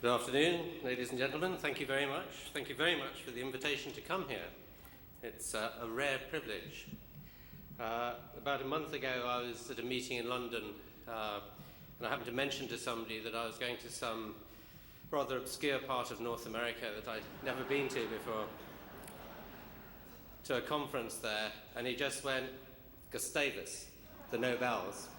Good afternoon, ladies and gentlemen. Thank you very much. Thank you very much for the invitation to come here. It's a rare privilege. About a month ago, I was at a meeting in London, and I happened to mention to somebody that I was going to some rather obscure part of North America that I'd never been to before, to a conference there, and he just went, Gustavus, the Nobels.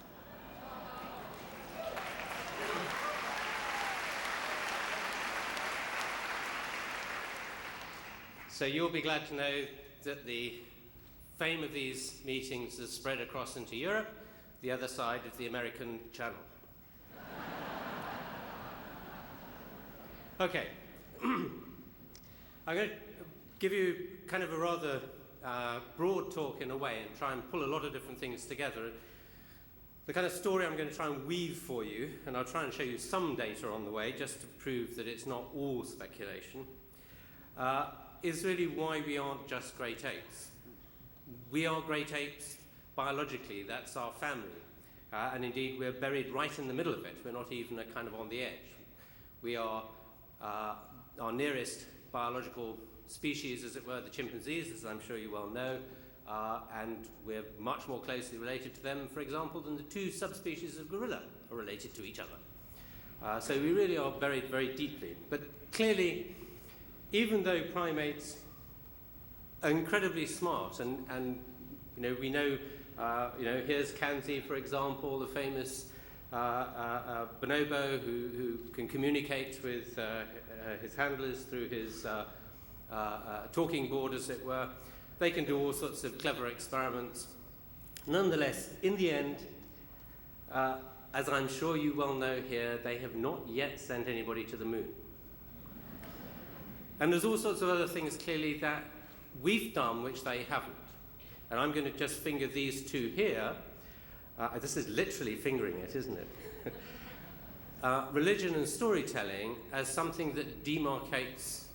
So you'll be glad to know that the fame of these meetings has spread across into Europe, the other side of the American Channel. Okay. I'm going to give you kind of a rather broad talk in a way and try and pull a lot of different things together. The kind of story I'm going to try and weave for you, and I'll try and show you some data on the way just to prove that it's not all speculation, is really why we aren't just great apes. We are great apes biologically, that's our family. And indeed, we're buried right in the middle of it. We're not even kind of on the edge. We are our nearest biological species, as it were, the chimpanzees, as I'm sure you well know, and we're much more closely related to them, for example, than the two subspecies of gorilla are related to each other. So we really are buried very deeply. But clearly, even though primates are incredibly smart, and we know, here's Kanzi, for example, the famous bonobo who can communicate with his handlers through his talking board, as it were. They can do all sorts of clever experiments. Nonetheless, in the end, as I'm sure you well know here, they have not yet sent anybody to the moon. And there's all sorts of other things, clearly, that we've done which they haven't. And I'm going to just finger these two here. This is literally fingering it, isn't it? Religion and storytelling as something that demarcates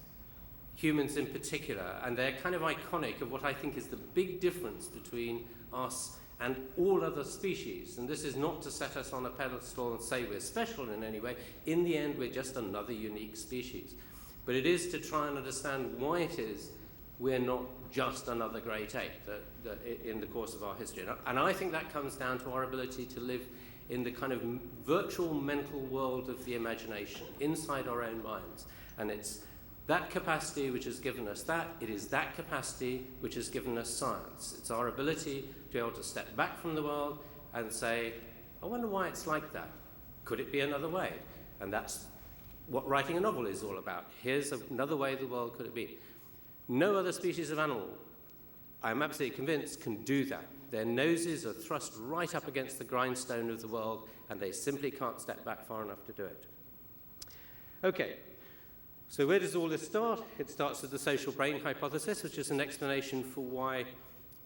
humans in particular, and they're kind of iconic of what I think is the big difference between us and all other species. And this is not to set us on a pedestal and say we're special in any way. In the end, we're just another unique species. But it is to try and understand why it is we're not just another great ape in the course of our history. And I think that comes down to our ability to live in the kind of virtual mental world of the imagination, inside our own minds. And it's that capacity which has given us that. It is that capacity which has given us science. It's our ability to be able to step back from the world and say, I wonder why it's like that. Could it be another way? And that's what writing a novel is all about. Here's another way the world could it be. No other species of animal, I'm absolutely convinced, can do that. Their noses are thrust right up against the grindstone of the world, and they simply can't step back far enough to do it. Okay, so where does all this start? It starts with the social brain hypothesis, which is an explanation for why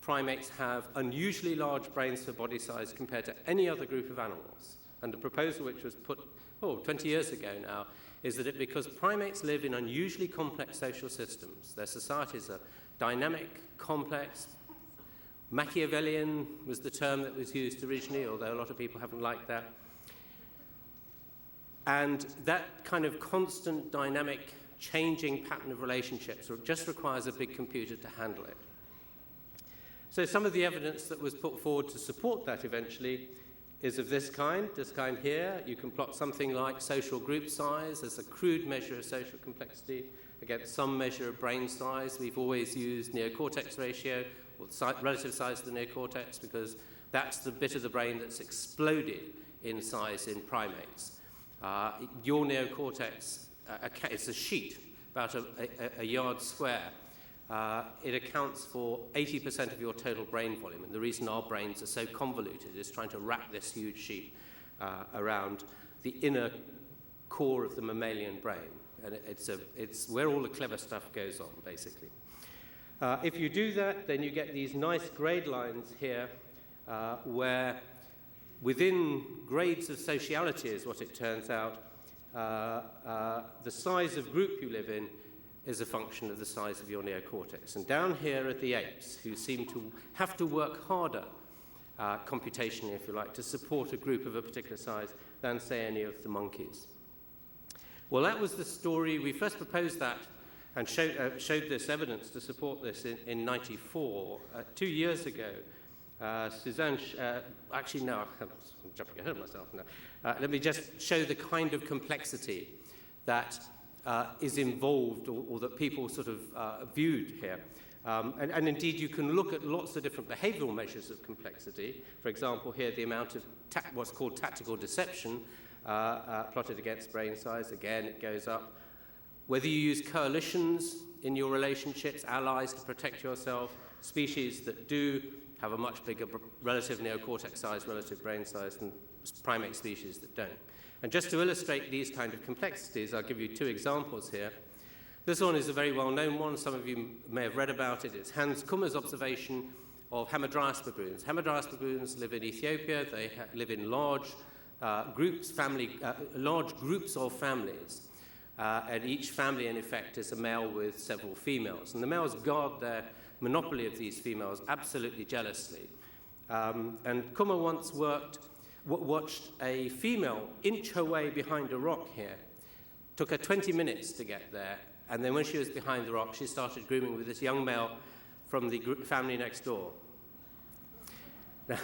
primates have unusually large brains for body size compared to any other group of animals. And the proposal which was put 20 years ago now is that because primates live in unusually complex social systems, their societies are dynamic, complex. Machiavellian was the term that was used originally, although a lot of people haven't liked that. And that kind of constant, dynamic, changing pattern of relationships just requires a big computer to handle it. So some of the evidence that was put forward to support that eventually is of this kind here. You can plot something like social group size as a crude measure of social complexity against some measure of brain size. We've always used neocortex ratio, or relative size of the neocortex, because that's the bit of the brain that's exploded in size in primates. Your neocortex, it's a sheet, about a yard square. It accounts for 80% of your total brain volume, and the reason our brains are so convoluted is trying to wrap this huge sheet around the inner core of the mammalian brain, and it's where all the clever stuff goes on, basically. If you do that, then you get these nice grade lines here, where within grades of sociality is what it turns out, the size of group you live in is a function of the size of your neocortex. And down here are the apes, who seem to have to work harder computationally, if you like, to support a group of a particular size than, say, any of the monkeys. Well, that was the story. We first proposed that and showed this evidence to support this in 94, 2 years ago. Suzanne, actually, no, I'm jumping ahead of myself now. Let me just show the kind of complexity that is involved or that people sort of viewed here. And indeed, you can look at lots of different behavioral measures of complexity. For example, here, the amount of what's called tactical deception plotted against brain size. Again, it goes up. Whether you use coalitions in your relationships, allies to protect yourself, species that do have a much bigger relative neocortex size, relative brain size than primate species that don't. And just to illustrate these kind of complexities, I'll give you 2 examples here. This one is a very well-known one. Some of you may have read about it. It's Hans Kummer's observation of Hamadryas baboons. Hamadryas baboons live in Ethiopia. They live in large groups of families. And each family, in effect, is a male with several females. And the males guard their monopoly of these females absolutely jealously. And Kummer once watched a female inch her way behind a rock here. Took her 20 minutes to get there. And then when she was behind the rock, she started grooming with this young male from the family next door. Now,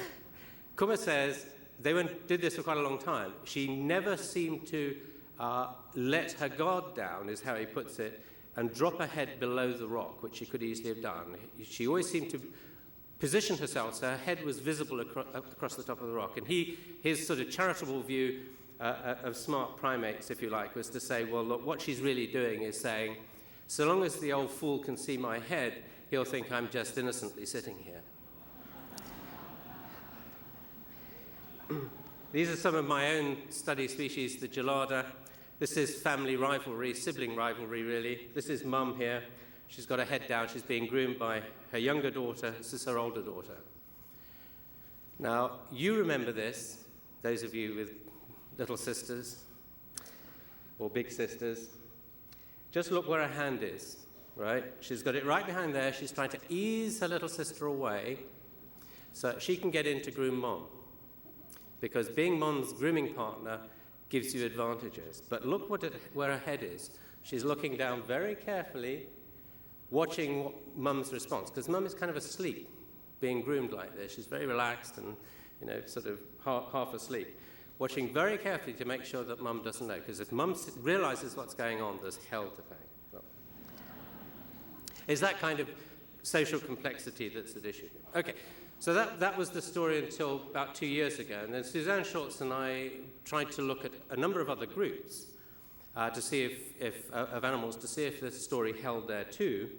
Kummer says they did this for quite a long time. She never seemed to let her guard down, is how he puts it, and drop her head below the rock, which she could easily have done. She always seemed to position herself so her head was visible across the top of the rock. And his sort of charitable view of smart primates, if you like, was to say, well, look, what she's really doing is saying, so long as the old fool can see my head, he'll think I'm just innocently sitting here. These are some of my own study species, the gelada. This is family rivalry, sibling rivalry, really. This is mum here. She's got her head down. She's being groomed by her younger daughter. This is her older daughter. Now, you remember this, those of you with little sisters or big sisters. Just look where her hand is, right? She's got it right behind there. She's trying to ease her little sister away so that she can get in to groom mom. Because being mom's grooming partner gives you advantages. But look where her head is. She's looking down very carefully, watching mum's response, because mum is kind of asleep, being groomed like this. She's very relaxed and, sort of half asleep, watching very carefully to make sure that mum doesn't know, because if mum realizes what's going on, there's hell to pay. Well, it's that kind of social complexity that's at issue. Okay. So that was the story until about 2 years ago. And then Suzanne Schultz and I tried to look at a number of other groups to see of animals, to see if this story held there too.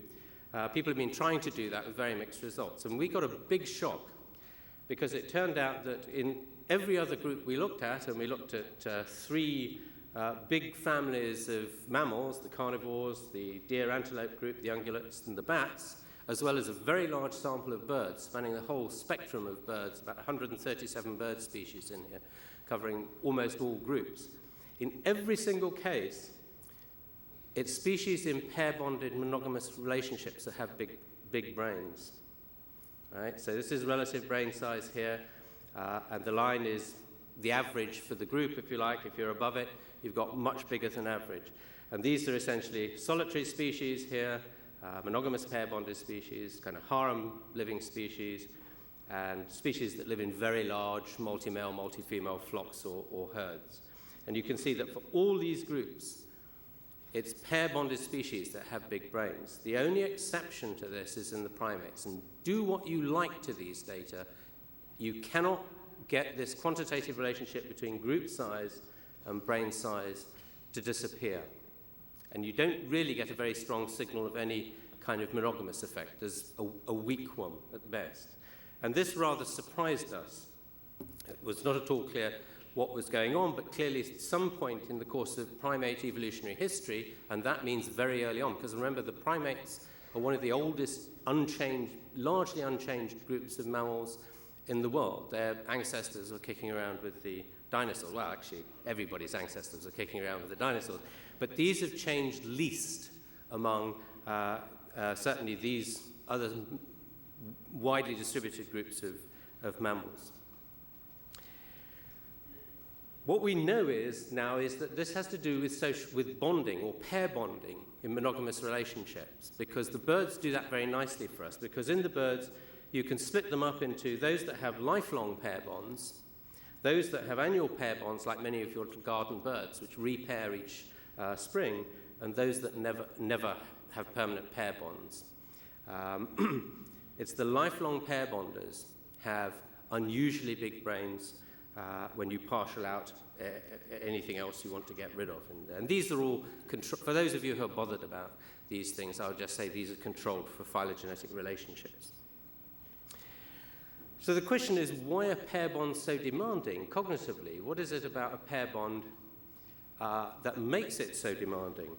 People have been trying to do that with very mixed results. And we got a big shock because it turned out that in every other group we looked at, and we looked at 3 big families of mammals, the carnivores, the deer antelope group, the ungulates, and the bats, as well as a very large sample of birds, spanning the whole spectrum of birds, about 137 bird species in here, covering almost all groups. In every single case, it's species in pair-bonded monogamous relationships that have big brains. Right? So this is relative brain size here, and the line is the average for the group, if you like. If you're above it, you've got much bigger than average. And these are essentially solitary species here, monogamous pair-bonded species, kind of harem living species, and species that live in very large multi-male, multi-female flocks or herds. And you can see that for all these groups, it's pair-bonded species that have big brains. The only exception to this is in the primates. And do what you like to these data, you cannot get this quantitative relationship between group size and brain size to disappear. And you don't really get a very strong signal of any kind of monogamous effect. There's a weak one at best. And this rather surprised us. It was not at all clear what was going on, but clearly at some point in the course of primate evolutionary history, and that means very early on, because remember, the primates are one of the oldest largely unchanged groups of mammals in the world. Their ancestors were kicking around with the dinosaurs. Well, actually, everybody's ancestors are kicking around with the dinosaurs. But these have changed least among certainly these other widely distributed groups of mammals. What we know now is that this has to do with bonding or pair bonding in monogamous relationships, because the birds do that very nicely for us, because in the birds you can split them up into those that have lifelong pair bonds, those that have annual pair bonds like many of your garden birds, which repair each spring, and those that never have permanent pair bonds. It's the lifelong pair bonders have unusually big brains when you partial out anything else you want to get rid of. And these are all, for those of you who are bothered about these things, I'll just say these are controlled for phylogenetic relationships. So the question is, why are pair bonds so demanding cognitively? What is it about a pair bond that makes it so demanding?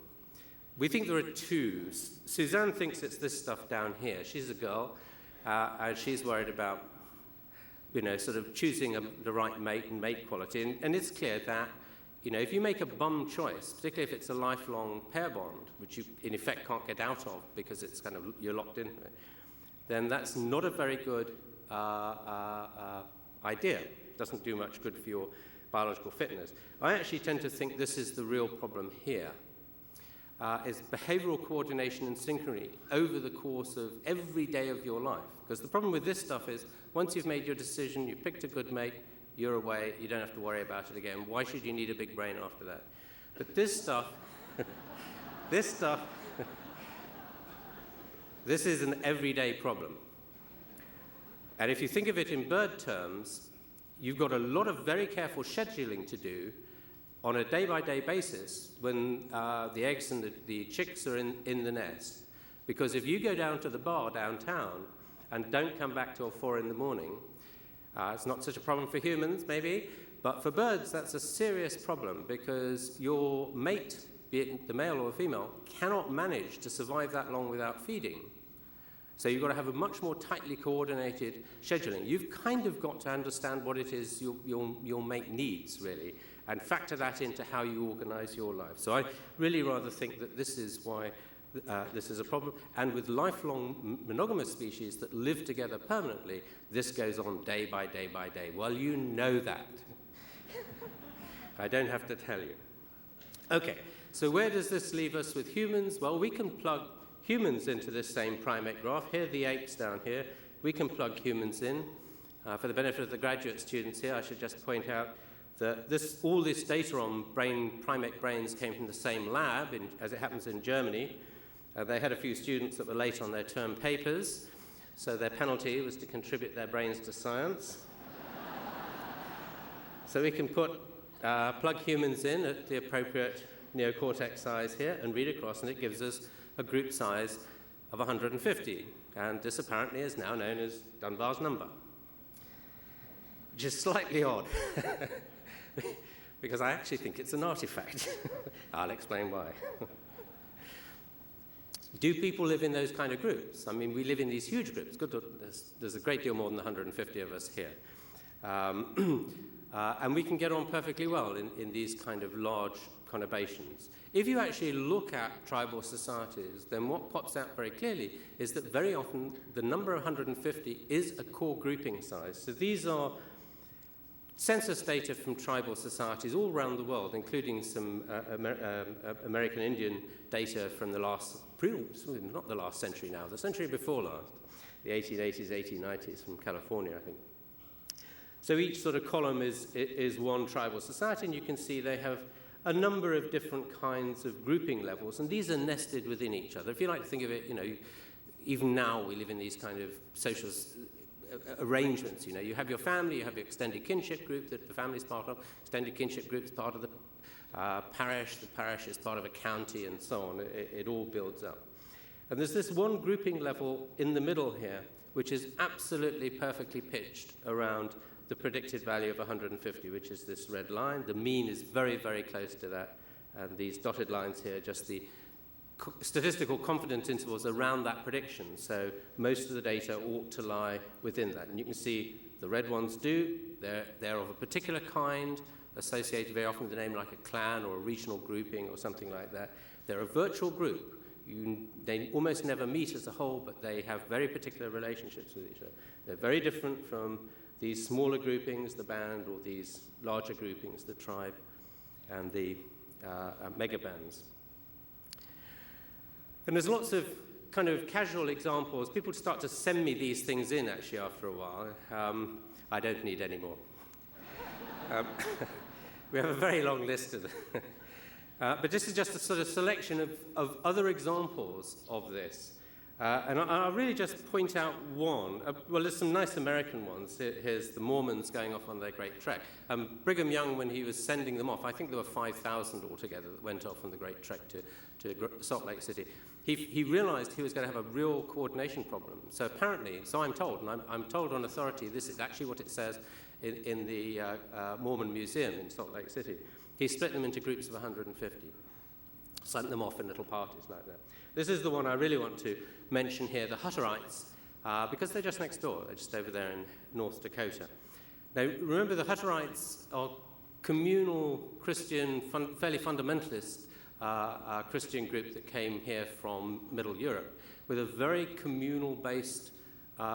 We think there are two. Suzanne thinks it's this stuff down here. She's a girl, and she's worried about, sort of choosing the right mate and mate quality. And it's clear that, if you make a bum choice, particularly if it's a lifelong pair bond, which you in effect can't get out of because it's kind of, you're locked into it, then that's not a very good idea. It doesn't do much good for your biological fitness. I actually tend to think this is the real problem here. Is behavioral coordination and synchrony over the course of every day of your life. Because the problem with this stuff is, once you've made your decision, you picked a good mate, you're away, you don't have to worry about it again. Why should you need a big brain after that? But this stuff, this is an everyday problem. And if you think of it in bird terms, you've got a lot of very careful scheduling to do on a day-by-day basis when the eggs and the chicks are in the nest. Because if you go down to the bar downtown and don't come back till 4 in the morning, it's not such a problem for humans, maybe, but for birds, that's a serious problem, because your mate, be it the male or the female, cannot manage to survive that long without feeding. So you've got to have a much more tightly coordinated scheduling. You've kind of got to understand what it is your mate needs, really, and factor that into how you organize your life. So I really rather think that this is why this is a problem. And with lifelong monogamous species that live together permanently, this goes on day by day by day. Well, you know that. I don't have to tell you. Okay, so where does this leave us with humans? Well, we can plug humans into this same primate graph. Here are the apes down here. We can plug humans in. For the benefit of the graduate students here, I should just point out that all this data on primate brains came from the same lab, as it happens in Germany. They had a few students that were late on their term papers, so their penalty was to contribute their brains to science. So we can plug humans in at the appropriate neocortex size here and read across, and it gives us a group size of 150. And this apparently is now known as Dunbar's number, which is slightly odd, because I actually think it's an artifact. I'll explain why. Do people live in those kind of groups? I mean, we live in these huge groups. There's a great deal more than 150 of us here. And we can get on perfectly well in these kind of large conurbations. If you actually look at tribal societies, then what pops out very clearly is that very often the number of 150 is a core grouping size. So these are census data from tribal societies all around the world, including some American Indian data from the not the last century now, the century before last, the 1880s, 1890s from California, I think. So each sort of column is one tribal society, and you can see they have a number of different kinds of grouping levels, and these are nested within each other. If you like to think of it, even now we live in these kind of social arrangements. You have your family, you have your extended kinship group that the family's part of, extended kinship group is part of the parish is part of a county, and so on. It all builds up. And there's this one grouping level in the middle here, which is absolutely perfectly pitched around the predicted value of 150, which is this red line. The mean is very, very close to that, and these dotted lines here, just the statistical confidence intervals around that prediction. So most of the data ought to lie within that. And you can see the red ones do. They're of a particular kind, associated very often with a name like a clan or a regional grouping or something like that. They're a virtual group. They almost never meet as a whole, but they have very particular relationships with each other. They're very different from these smaller groupings, the band, or these larger groupings, the tribe and the megabands. And there's lots of kind of casual examples. People start to send me these things in, actually, after a while. I don't need any more. We have a very long list of them. But this is just a sort of selection of other examples of this. And I'll really just point out one. Well, there's some nice American ones. Here's the Mormons going off on their great trek. Brigham Young, when he was sending them off, I think there were 5,000 altogether that went off on the great trek to Salt Lake City. He realized he was going to have a real coordination problem. So apparently, so I'm told, and I'm told on authority, this is actually what it says in the Mormon Museum in Salt Lake City. He split them into groups of 150, sent them off in little parties like that. This is the one I really want to mention here, the Hutterites, because they're just next door. They're just over there in North Dakota. Now, remember, the Hutterites are communal Christian, fairly fundamentalist Christian group that came here from Middle Europe with a very communal-based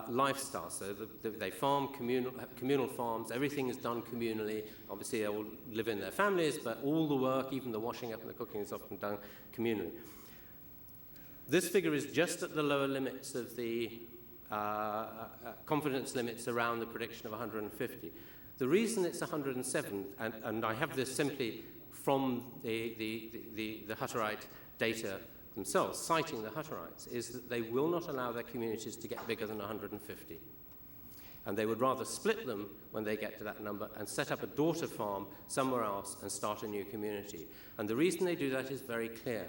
lifestyle. So they farm communal farms. Everything is done communally. Obviously, they all live in their families, but all the work, even the washing up and the cooking, is often done communally. This figure is just at the lower limits of the confidence limits around the prediction of 150. The reason it's 107, and I have this simply from the Hutterite data themselves, citing the Hutterites, is that they will not allow their communities to get bigger than 150. And they would rather split them when they get to that number and set up a daughter farm somewhere else and start a new community. And the reason they do that is very clear.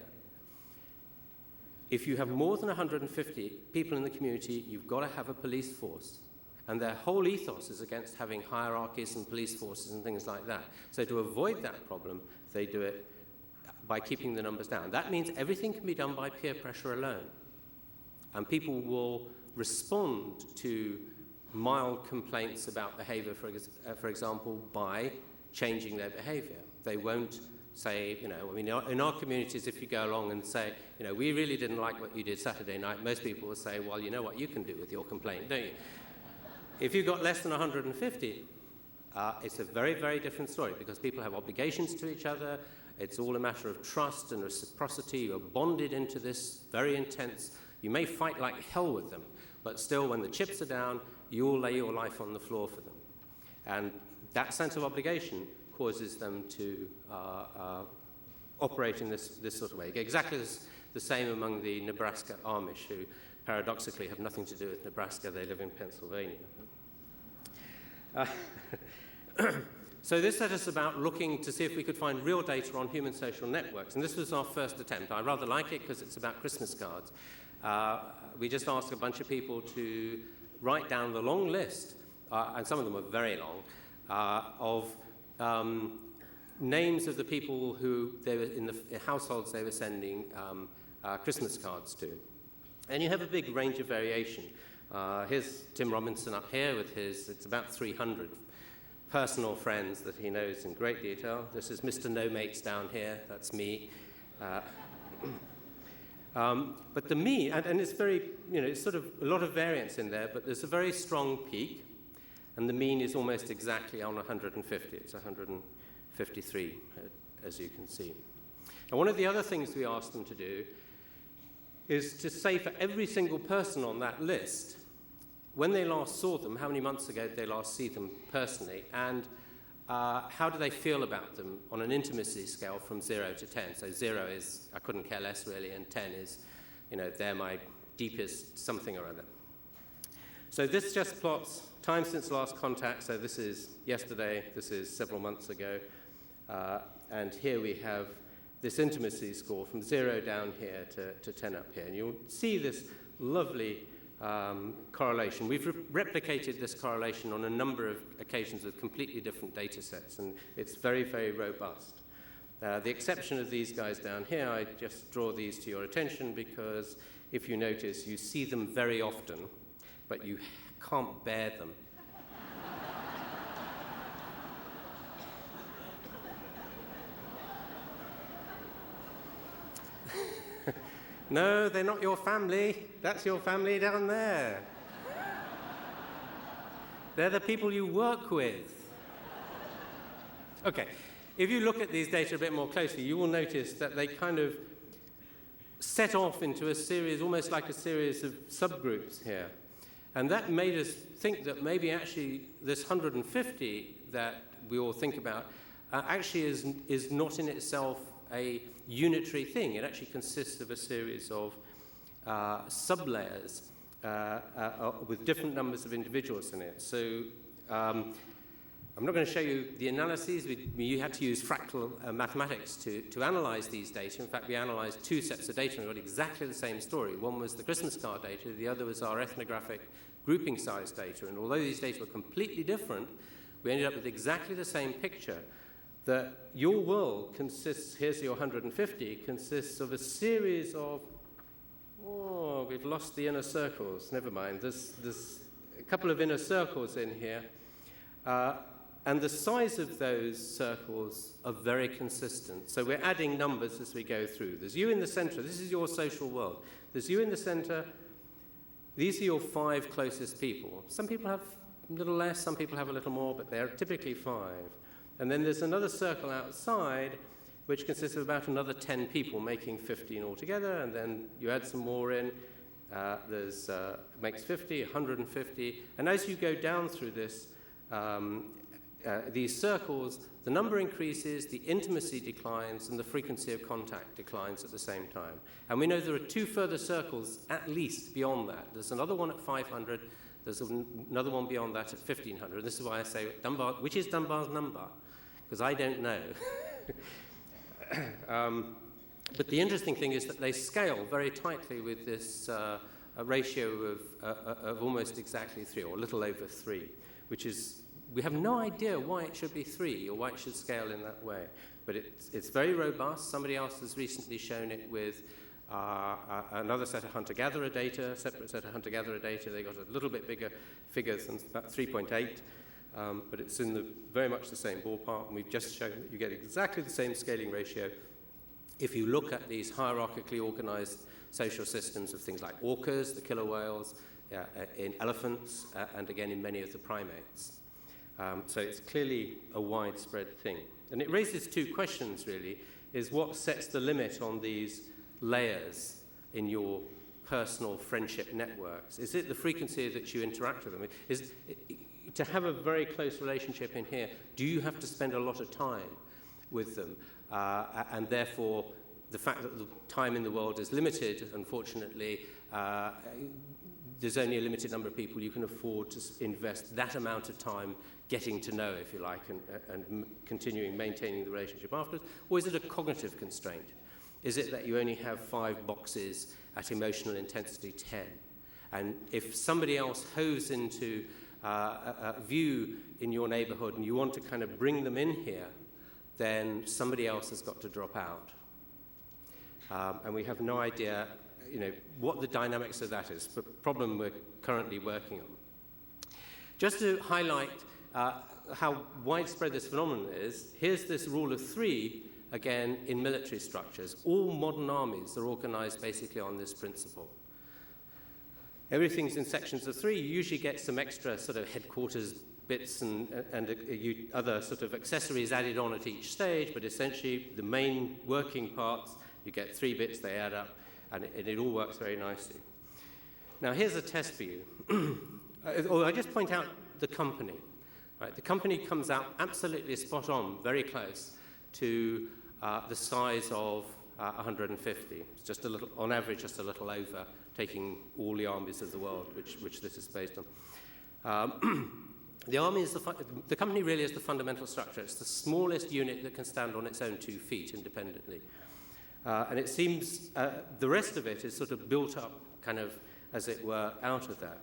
If you have more than 150 people in the community, you've got to have a police force. And their whole ethos is against having hierarchies and police forces and things like that. So to avoid that problem, they do it by keeping the numbers down. That means everything can be done by peer pressure alone. And people will respond to mild complaints about behavior, for example, by changing their behavior. They won't say, I mean, in our communities, if you go along and say, we really didn't like what you did Saturday night, most people will say, well, you know what you can do with your complaint, don't you? If you've got less than 150, it's a very, very different story because people have obligations to each other. It's all a matter of trust and reciprocity. You're bonded into this very intense. You may fight like hell with them, but still, when the chips are down, you all lay your life on the floor for them. And that sense of obligation causes them to operate in this sort of way. Exactly the same among the Nebraska Amish, who paradoxically have nothing to do with Nebraska. They live in Pennsylvania. So this set us about looking to see if we could find real data on human social networks. And this was our first attempt. I rather like it because it's about Christmas cards. We just asked a bunch of people to write down the long list, and some of them are very long, of names of the people who they were in the households they were sending Christmas cards to. And you have a big range of variation. Here's Tim Robinson up here with it's about 300 personal friends that he knows in great detail. This is Mr. No Mates down here, that's me. But the mean, and it's very, it's sort of a lot of variance in there, but there's a very strong peak, and the mean is almost exactly on 150. It's 153, as you can see. And one of the other things we asked them to do is to say for every single person on that list, when they last saw them, how many months ago did they last see them personally, and how do they feel about them on an intimacy scale from 0 to 10? So 0 is, I couldn't care less really, and 10 is, they're my deepest something or other. So this just plots time since last contact. So this is yesterday, this is several months ago, and here we have this intimacy score from 0 down here to 10 up here. And you'll see this lovely correlation. We've replicated this correlation on a number of occasions with completely different data sets, and it's very, very robust. The exception of these guys down here, I just draw these to your attention because if you notice, you see them very often, but you can't bear them. No, they're not your family. That's your family down there. They're the people you work with. Okay, if you look at these data a bit more closely, you will notice that they kind of set off into a series, almost like a series of subgroups here. And that made us think that maybe actually this 150 that we all think about actually is not in itself a unitary thing. It actually consists of a series of sub-layers with different numbers of individuals in it. So I'm not going to show you the analyses. We had to use fractal mathematics to analyze these data. In fact, we analyzed two sets of data and got exactly the same story. One was the Christmas card data. The other was our ethnographic grouping size data. And although these data were completely different, we ended up with exactly the same picture, that your world consists, here's your 150, consists of a series of, oh, we've lost the inner circles. Never mind. There's a couple of inner circles in here. And the size of those circles are very consistent. So we're adding numbers as we go through. There's you in the center. This is your social world. There's you in the center. These are your 5 closest people. Some people have a little less, some people have a little more, but they're typically 5. And then there's another circle outside, which consists of about another 10 people, making 15 altogether. And then you add some more in. Makes 50, 150. And as you go down through this, these circles, the number increases, the intimacy declines, and the frequency of contact declines at the same time. And we know there are 2 further circles at least beyond that. There's another one at 500, there's another one beyond that at 1500. This is why I say Dunbar, which is Dunbar's number, because I don't know. But the interesting thing is that they scale very tightly with this a ratio of almost exactly 3, or a little over 3, which is, we have no idea why it should be 3 or why it should scale in that way. But it's very robust. Somebody else has recently shown it with another set of hunter-gatherer data, separate set of hunter-gatherer data. They got a little bit bigger figures than about 3.8, but it's in very much the same ballpark. And we've just shown that you get exactly the same scaling ratio if you look at these hierarchically organized social systems of things like orcas, the killer whales, in elephants, and again in many of the primates. So it's clearly a widespread thing. And it raises 2 questions, really, is what sets the limit on these layers in your personal friendship networks? Is it the frequency that you interact with them? To have a very close relationship in here, do you have to spend a lot of time with them? And therefore, the fact that the time in the world is limited, unfortunately, there's only a limited number of people you can afford to invest that amount of time getting to know, if you like, and continuing maintaining the relationship afterwards? Or is it a cognitive constraint? Is it that you only have 5 boxes at emotional intensity 10? And if somebody else hoves into a view in your neighborhood and you want to kind of bring them in here, then somebody else has got to drop out. And we have no idea, what the dynamics of that is, the problem we're currently working on. Just to highlight how widespread this phenomenon is, here's this rule of 3, again, in military structures. All modern armies are organized basically on this principle. Everything's in sections of 3. You usually get some extra sort of headquarters bits and other sort of accessories added on at each stage, but essentially the main working parts, you get 3 bits, they add up, and it all works very nicely. Now, here's a test for you. I just point out the company. Right? The company comes out absolutely spot on, very close to the size of 150. It's just a little, on average, just a little over, taking all the armies of the world, which this is based on. The army is the company really is the fundamental structure. It's the smallest unit that can stand on its own 2 feet independently. And it seems the rest of it is sort of built up, kind of, as it were, out of that.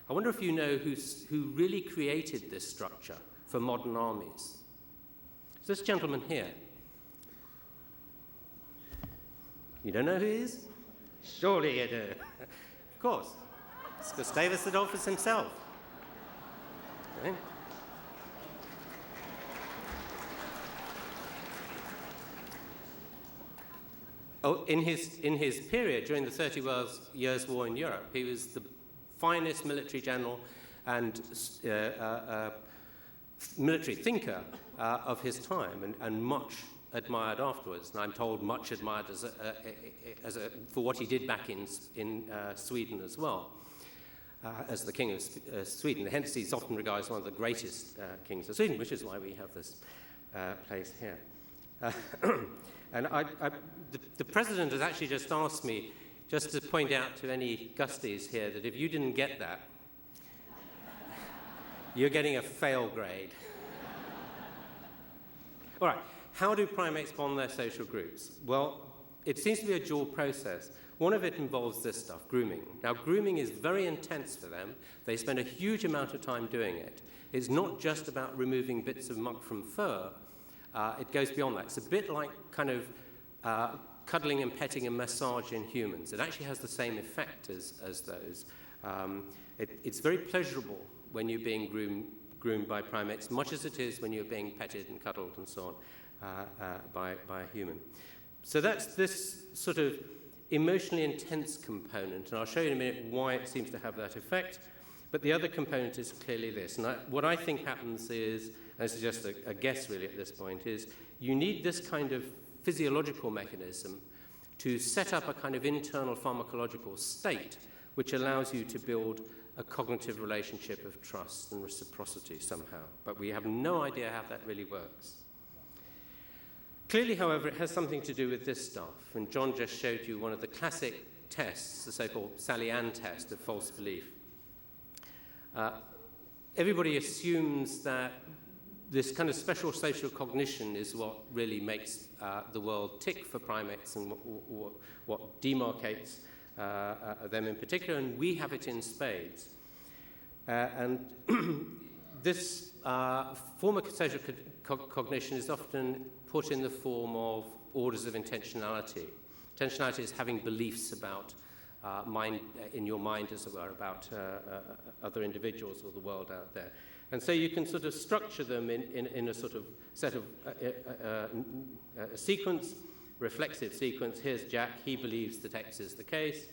I wonder if you know who really created this structure for modern armies. It's this gentleman here. You don't know who he is? Surely you do. Of course. It's Gustavus Adolphus himself. Okay. Oh, in his period, during the 30 Years' War in Europe, he was the finest military general and military thinker of his time, and much admired afterwards. And I'm told much admired for what he did back in Sweden as well, as the King of Sweden. Hence, he's often regarded as one of the greatest kings of Sweden, which is why we have this place here. And the President has actually just asked me just to point out to any Gusties here that if you didn't get that, you're getting a fail grade. All right, how do primates bond their social groups? Well, it seems to be a dual process. One of it involves this stuff, grooming. Now, grooming is very intense for them. They spend a huge amount of time doing it. It's not just about removing bits of muck from fur. It goes beyond that. It's a bit like kind of cuddling and petting and massage in humans. It actually has the same effect as those. It's very pleasurable when you're being groomed by primates, much as it is when you're being petted and cuddled and so on by a human. So that's this sort of emotionally intense component, and I'll show you in a minute why it seems to have that effect. But the other component is clearly this, and what I think happens is, and this is just a guess really at this point, is you need this kind of physiological mechanism to set up a kind of internal pharmacological state which allows you to build a cognitive relationship of trust and reciprocity somehow. But we have no idea how that really works. Clearly, however, it has something to do with this stuff, and John just showed you one of the classic tests, the so-called Sally-Ann test of false belief. Everybody assumes that this kind of special social cognition is what really makes the world tick for primates and what demarcates them in particular, and we have it in spades. And this form of social cognition is often put in the form of orders of intentionality. Intentionality is having beliefs about mind, in your mind, as it were, about other individuals or the world out there. And so you can sort of structure them in a sort of set of a sequence, reflexive sequence. Here's Jack. He believes that X is the case.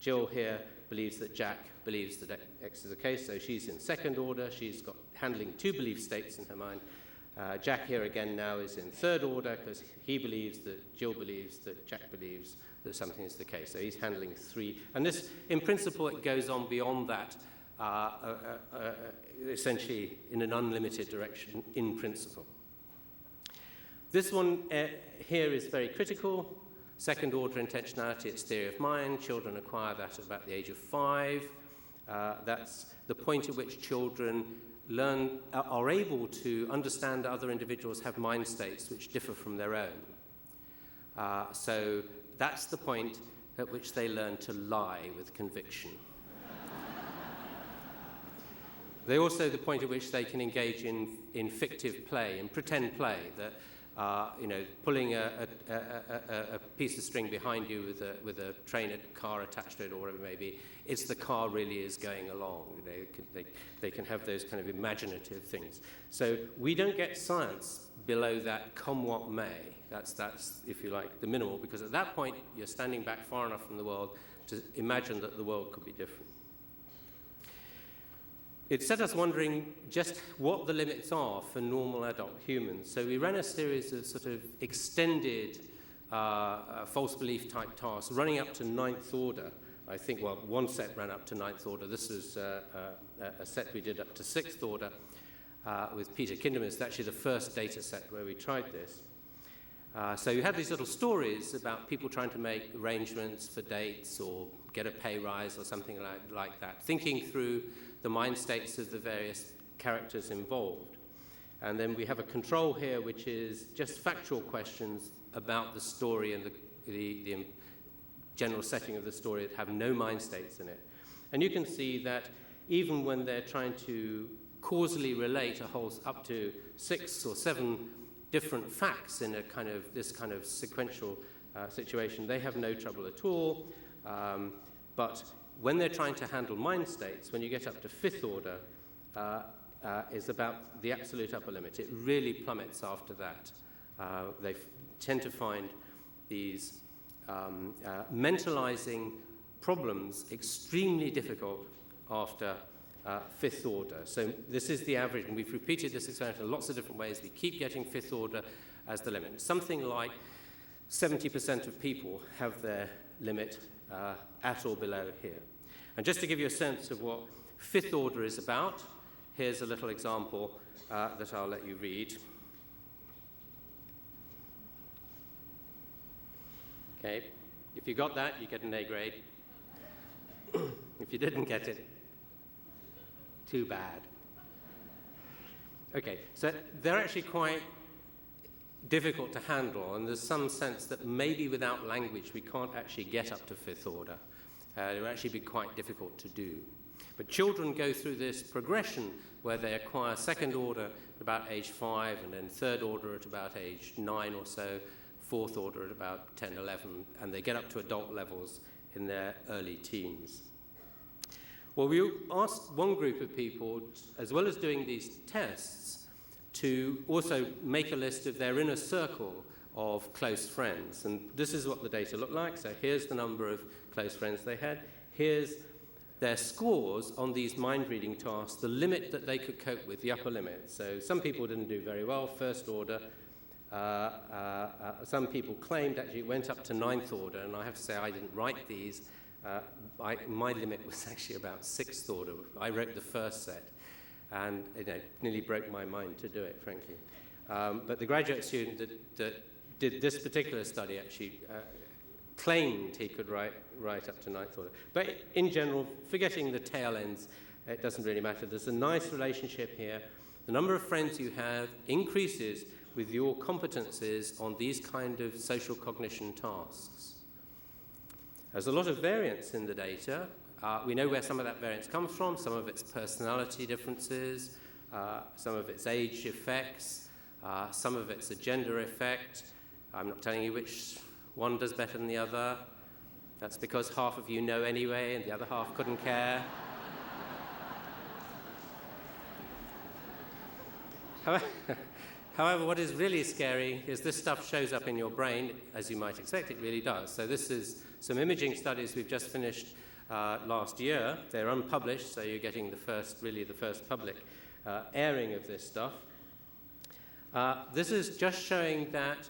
Jill here believes that Jack believes that X is the case, so she's in second order. She's got handling two belief states in her mind. Jack here again now is in third order because he believes that Jill believes that Jack believes that something is the case. So he's handling three. And this, in principle, it goes on beyond that, essentially in an unlimited direction in principle. This one here is very critical. Second order intentionality, it's theory of mind. Children acquire that at about the age of 5. That's the point at which children are able to understand other individuals have mind states which differ from their own. So that's the point at which they learn to lie with conviction. They're also the point at which they can engage in fictive play, in pretend play, that pulling a piece of string behind you with a train, a car attached to it, or whatever it may be, it's the car really is going along. They can have those kind of imaginative things. So we don't get science below that come what may. That's, if you like, the minimal, because at that point you're standing back far enough from the world to imagine that the world could be different. It set us wondering just what the limits are for normal adult humans. So we ran a series of sort of extended false belief type tasks running up to 9th order. I think, well, one set ran up to 9th order. This was a set we did up to 6th order with Peter Kinderman. It's actually the first data set where we tried this. So you had these little stories about people trying to make arrangements for dates or get a pay rise or something like that, thinking through the mind states of the various characters involved. And then we have a control here, which is just factual questions about the story and the general setting of the story that have no mind states in it. And you can see that even when they're trying to causally relate a whole up to 6 or 7 different facts in this kind of sequential situation, they have no trouble at all. But when they're trying to handle mind states, when you get up to 5th order, is about the absolute upper limit. It really plummets after that. They tend to find these mentalizing problems extremely difficult after fifth order. So this is the average, and we've repeated this experiment in lots of different ways. We keep getting fifth order as the limit. Something like 70% of people have their limit at or below here. And just to give you a sense of what fifth order is about, here's a little example that I'll let you read. Okay, if you got that, you get an A grade. If you didn't get it, too bad. Okay, so they're actually quite difficult to handle, and there's some sense that maybe without language we can't actually get up to fifth order. It would actually be quite difficult to do. But children go through this progression where they acquire second order at about age 5, and then third order at about age 9 or so, fourth order at about 10, 11, and they get up to adult levels in their early teens. Well, we asked one group of people, as well as doing these tests, to also make a list of their inner circle of close friends. And this is what the data looked like. So here's the number of close friends they had. Here's their scores on these mind-reading tasks, the limit that they could cope with, the upper limit. So some people didn't do very well, first order. Some people claimed actually it went up to ninth order, and I have to say I didn't write these. My limit was actually about sixth order. I wrote the first set, and it nearly broke my mind to do it, frankly. But the graduate student that did this particular study actually claimed he could write up to ninth order. But in general, forgetting the tail ends, it doesn't really matter. There's a nice relationship here. The number of friends you have increases with your competencies on these kind of social cognition tasks. There's a lot of variance in the data. We know where some of that variance comes from. Some of it's personality differences, some of it's age effects, some of it's a gender effect. I'm not telling you which one does better than the other. That's because half of you know anyway and the other half couldn't care. However, what is really scary is this stuff shows up in your brain, as you might expect it really does. So this is some imaging studies we've just finished last year. They're unpublished, so you're getting the first public airing of this stuff. This is just showing that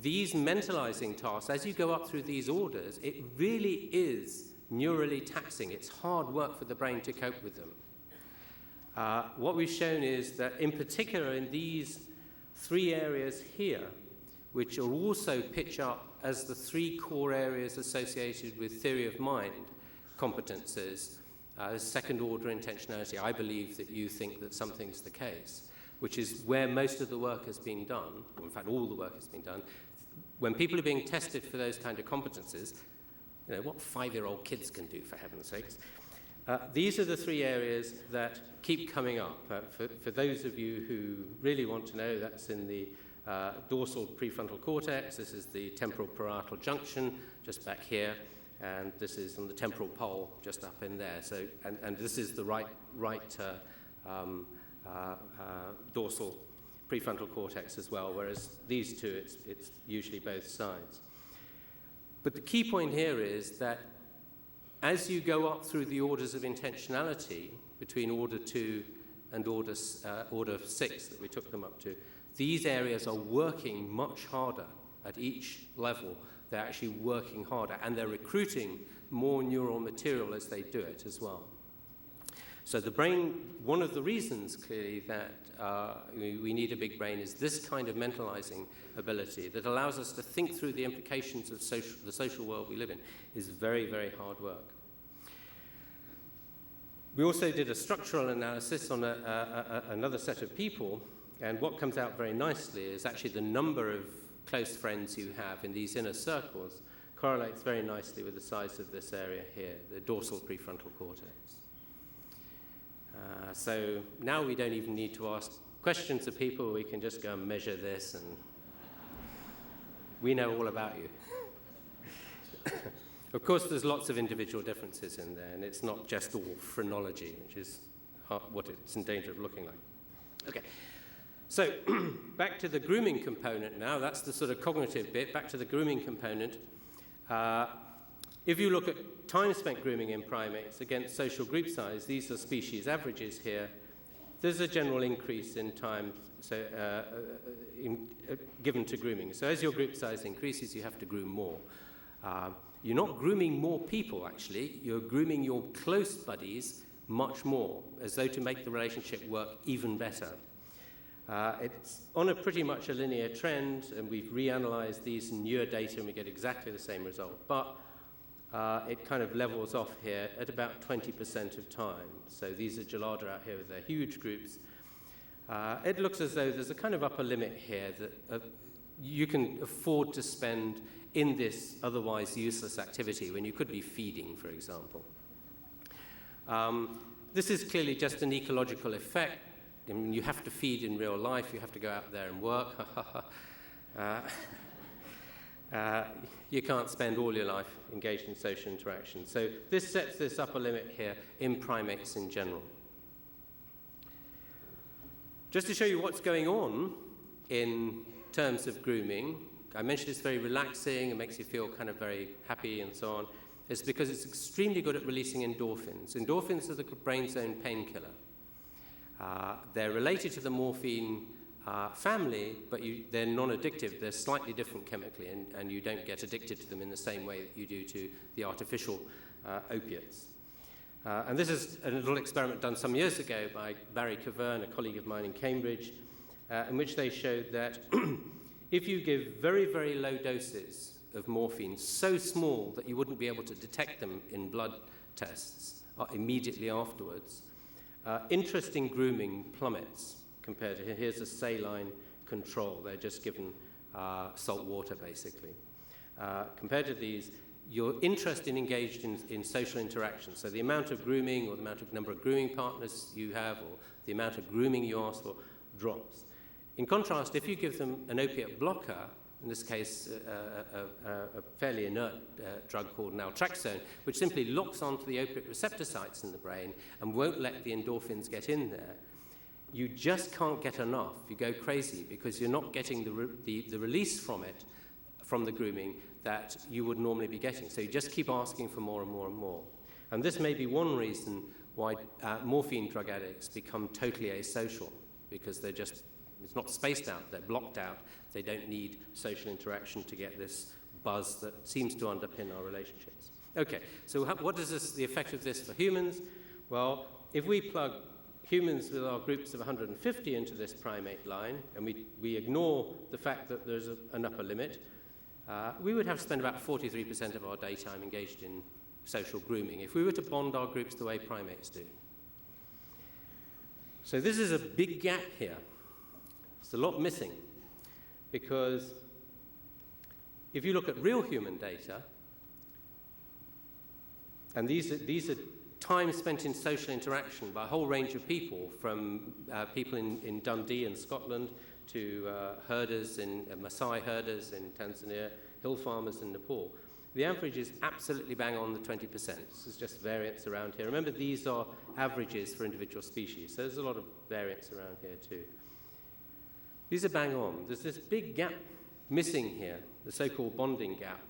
these mentalizing tasks, as you go up through these orders, it really is neurally taxing. It's hard work for the brain to cope with them. What we've shown is that, in particular, in these three areas here, which are also pitch up as the three core areas associated with theory of mind competences, second order intentionality, I believe that you think that something's the case, which is where most of the work has been done, or in fact all the work has been done. When people are being tested for those kind of competences, you know, what 5-year-old kids can do, for heaven's sakes. These are the three areas that keep coming up. For those of you who really want to know, that's in the dorsal prefrontal cortex. This is the temporal parietal junction, just back here, and this is on the temporal pole, just up in there. So, and this is the right dorsal prefrontal cortex as well, whereas these two, it's usually both sides. But the key point here is that as you go up through the orders of intentionality between order 2 and order 6 that we took them up to, these areas are working much harder at each level. They're actually working harder, and they're recruiting more neural material as they do it as well. So the brain, one of the reasons clearly that we need a big brain is this kind of mentalizing ability that allows us to think through the implications of the social world we live in is very, very hard work. We also did a structural analysis on another set of people, and what comes out very nicely is actually the number of close friends you have in these inner circles correlates very nicely with the size of this area here, the dorsal prefrontal cortex. So now we don't even need to ask questions of people. We can just go and measure this, and we know all about you. Of course, there's lots of individual differences in there, and it's not just all phrenology, which is what it's in danger of looking like. Okay, so back to the grooming component now. That's the sort of cognitive bit. Back to the grooming component. If you look at time spent grooming in primates against social group size, these are species averages here, there's a general increase in time given to grooming. So as your group size increases, you have to groom more. You're not grooming more people, actually. You're grooming your close buddies much more, as though to make the relationship work even better. It's on a pretty much a linear trend, and we've reanalyzed these in newer data, and we get exactly the same result. But it kind of levels off here at about 20% of time. So these are gelada out here with their huge groups. It looks as though there's a kind of upper limit here that you can afford to spend in this otherwise useless activity when you could be feeding, for example. This is clearly just an ecological effect. I mean, you have to feed in real life. You have to go out there and work. You can't spend all your life engaged in social interaction. So this sets this upper limit here in primates in general. Just to show you what's going on in terms of grooming, I mentioned it's very relaxing, it makes you feel kind of very happy and so on. It's because it's extremely good at releasing endorphins. Endorphins are the brain's own painkiller. They're related to the morphine family, but they're non-addictive. They're slightly different chemically, and you don't get addicted to them in the same way that you do to the artificial opiates. And this is a little experiment done some years ago by Barry Cavern, a colleague of mine in Cambridge, in which they showed that if you give very, very low doses of morphine, so small that you wouldn't be able to detect them in blood tests immediately afterwards, interest in grooming plummets compared to, here's a saline control. They're just given salt water, basically. Compared to these, your interest in engaged in social interaction, so the amount of grooming or the number of grooming partners you have or the amount of grooming you ask for drops. In contrast, if you give them an opiate blocker, in this case a fairly inert drug called naltrexone, which simply locks onto the opiate receptor sites in the brain and won't let the endorphins get in there, you just can't get enough. You go crazy because you're not getting the release from it, from the grooming, that you would normally be getting. So you just keep asking for more and more and more. And this may be one reason why morphine drug addicts become totally asocial, because they're just, it's not spaced out, they're blocked out. They don't need social interaction to get this buzz that seems to underpin our relationships. Okay, so what is the effect of this for humans? Well, if we plug humans with our groups of 150 into this primate line, and we ignore the fact that there's an upper limit, we would have to spend about 43% of our daytime engaged in social grooming if we were to bond our groups the way primates do. So this is a big gap here. There's a lot missing, because if you look at real human data, and these are time spent in social interaction by a whole range of people, from people in Dundee in Scotland to herders in Maasai herders in Tanzania, hill farmers in Nepal. The average is absolutely bang on the 20%. This is just variance around here. Remember, these are averages for individual species, so there's a lot of variance around here too. These are bang on. There's this big gap missing here, the so-called bonding gap,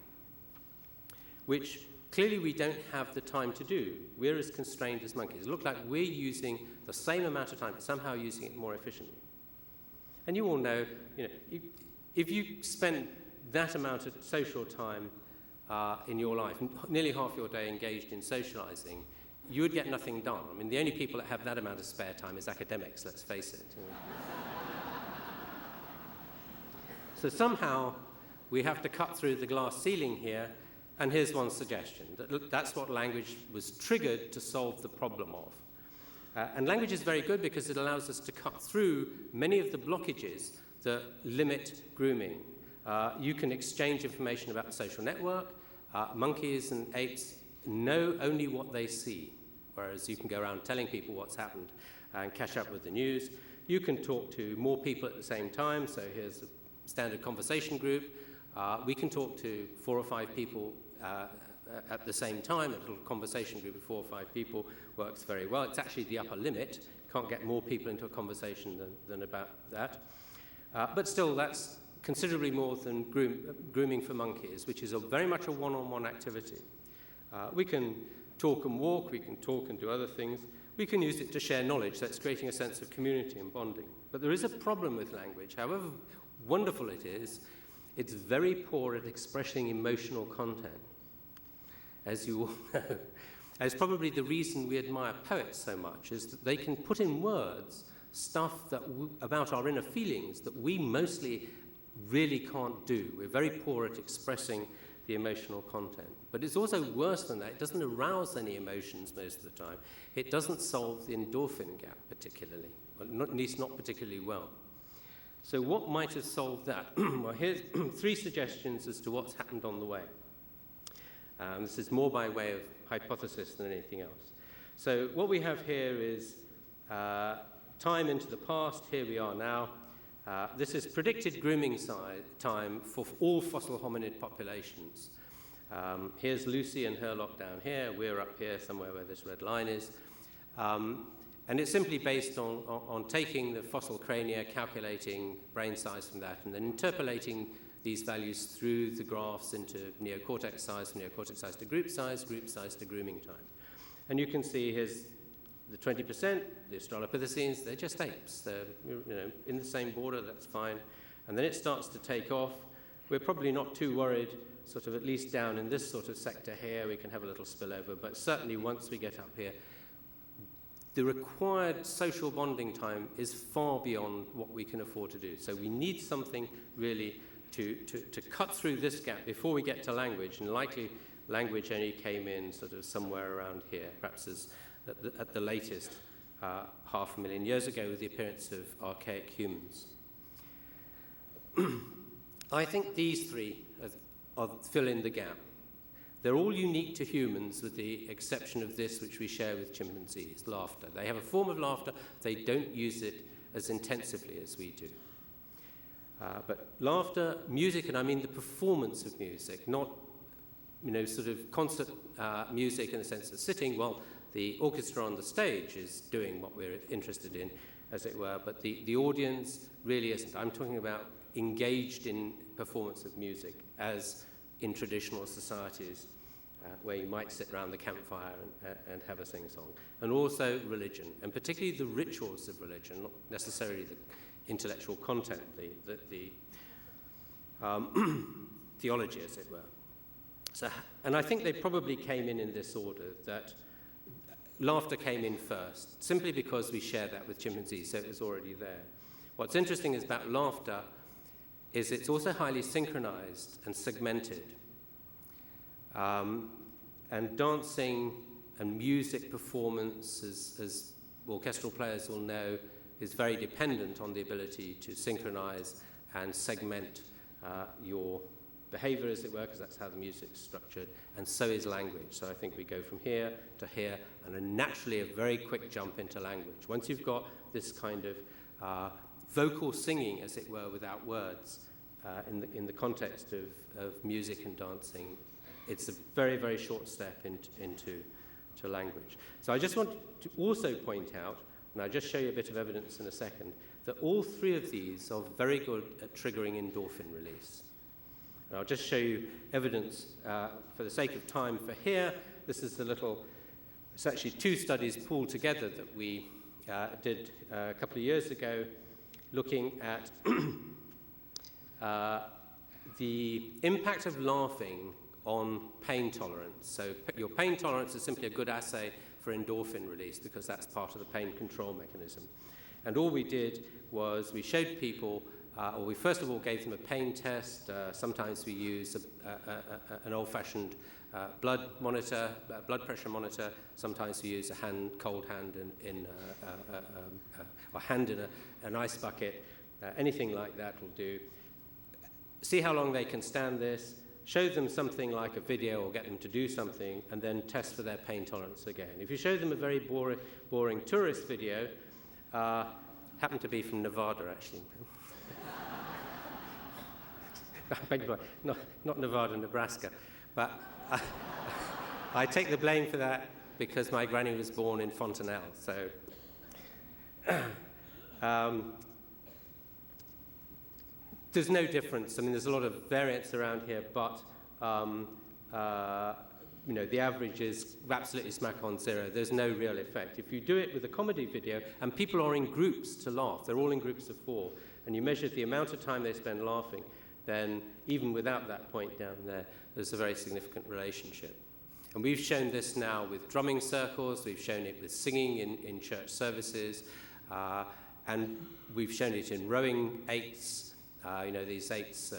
which clearly we don't have the time to do. We're as constrained as monkeys. It looks like we're using the same amount of time, but somehow using it more efficiently. And you all know, if you spend that amount of social time in your life, nearly half your day engaged in socializing, you would get nothing done. I mean, the only people that have that amount of spare time is academics, let's face it. So somehow we have to cut through the glass ceiling here, and here's one suggestion. That's what language was triggered to solve the problem of. And language is very good because it allows us to cut through many of the blockages that limit grooming. You can exchange information about the social network. Monkeys and apes know only what they see, whereas you can go around telling people what's happened and catch up with the news. You can talk to more people at the same time, so here's a standard conversation group. We can talk to 4 or 5 people at the same time. A little conversation group of 4 or 5 people works very well. It's actually the upper limit. Can't get more people into a conversation than about that. But still, that's considerably more than grooming for monkeys, which is very much a one-on-one activity. We can talk and walk, we can talk and do other things. We can use it to share knowledge, that's creating a sense of community and bonding. But there is a problem with language. However wonderful it is, it's very poor at expressing emotional content, as you all know. It's probably the reason we admire poets so much, is that they can put in words stuff that about our inner feelings that we mostly really can't do. We're very poor at expressing the emotional content. But it's also worse than that. It doesn't arouse any emotions most of the time. It doesn't solve the endorphin gap particularly, or at least not particularly well. So what might have solved that? Well, here's 3 suggestions as to what's happened on the way. This is more by way of hypothesis than anything else. So what we have here is time into the past. Here we are now. This is predicted grooming time for all fossil hominid populations. Here's Lucy and her lot down here. We're up here somewhere where this red line is. And it's simply based on taking the fossil crania, calculating brain size from that, and then interpolating these values through the graphs into neocortex size, from neocortex size to group size to grooming time. And you can see here's the 20%, the Australopithecines, they're just apes. They're in the same border, that's fine. And then it starts to take off. We're probably not too worried, sort of at least down in this sort of sector here, we can have a little spillover, but certainly once we get up here, the required social bonding time is far beyond what we can afford to do. So we need something really to cut through this gap before we get to language, and likely language only came in sort of somewhere around here, perhaps as at the latest 500,000 years ago with the appearance of archaic humans. I think these 3 fill in the gap. They're all unique to humans with the exception of this, which we share with chimpanzees, laughter. They have a form of laughter. They don't use it as intensively as we do. But laughter, music, and I mean the performance of music, not sort of concert music in the sense of sitting while the orchestra on the stage is doing what we're interested in, as it were, but the audience really isn't. I'm talking about engaged in performance of music, as in traditional societies, where you might sit around the campfire and have a sing-song. And also religion, and particularly the rituals of religion, not necessarily the intellectual content, the theology, as it were. So, and I think they probably came in this order, that laughter came in first, simply because we share that with chimpanzees, so it was already there. What's interesting is about laughter is it's also highly synchronized and segmented. And dancing and music performance, as orchestral players will know, is very dependent on the ability to synchronize and segment your behavior, as it were, because that's how the music's structured, and so is language. So I think we go from here to here, and then naturally a very quick jump into language. Once you've got this kind of vocal singing, as it were, without words, in the context of music and dancing, it's a very, very short step into language. So I just want to also point out, and I'll just show you a bit of evidence in a second, that all 3 of these are very good at triggering endorphin release. And I'll just show you evidence for the sake of time for here. This is it's actually 2 studies pooled together that we did a couple of years ago, looking at the impact of laughing on pain tolerance. So your pain tolerance is simply a good assay for endorphin release, because that's part of the pain control mechanism. And all we did was we showed people, or we first of all gave them a pain test. Sometimes we use an old-fashioned blood pressure monitor. Sometimes we use a cold hand or hand in an ice bucket. Anything like that will do. See how long they can stand this. Show them something like a video or get them to do something, and then test for their pain tolerance again. If you show them a very boring tourist video, happened to be from Nevada, actually. I beg your pardon, not Nevada, Nebraska. But I take the blame for that because my granny was born in Fontanelle. So there's no difference. I mean, there's a lot of variance around here, but the average is absolutely smack on zero. There's no real effect. If you do it with a comedy video, and people are in groups to laugh, they're all in groups of 4, and you measure the amount of time they spend laughing, then even without that point down there, there's a very significant relationship. And we've shown this now with drumming circles, we've shown it with singing in church services, and we've shown it in rowing eights, these eights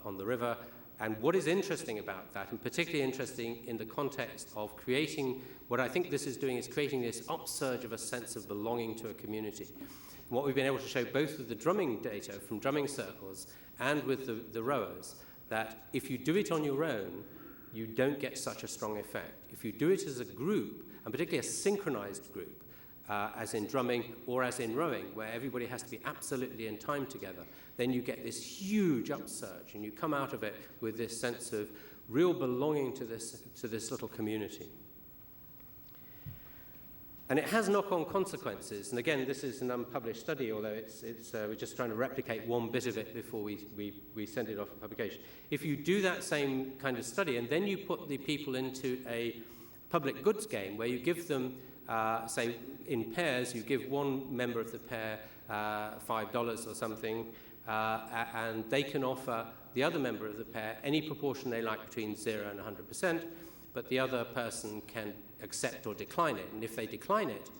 on the river. And what is interesting about that, and particularly interesting in the context of creating, what I think this is doing is creating this upsurge of a sense of belonging to a community. And what we've been able to show both with the drumming data from drumming circles and with the rowers, that if you do it on your own, you don't get such a strong effect. If you do it as a group, and particularly a synchronized group, as in drumming or as in rowing, where everybody has to be absolutely in time together, then you get this huge upsurge, and you come out of it with this sense of real belonging to this little community. And it has knock-on consequences. And again, this is an unpublished study, although we're just trying to replicate one bit of it before we send it off for publication. If you do that same kind of study, and then you put the people into a public goods game where you give them, say, in pairs, you give one member of the pair $5 or something, and they can offer the other member of the pair any proportion they like between 0 and 100%, but the other person can accept or decline it. And if they decline it,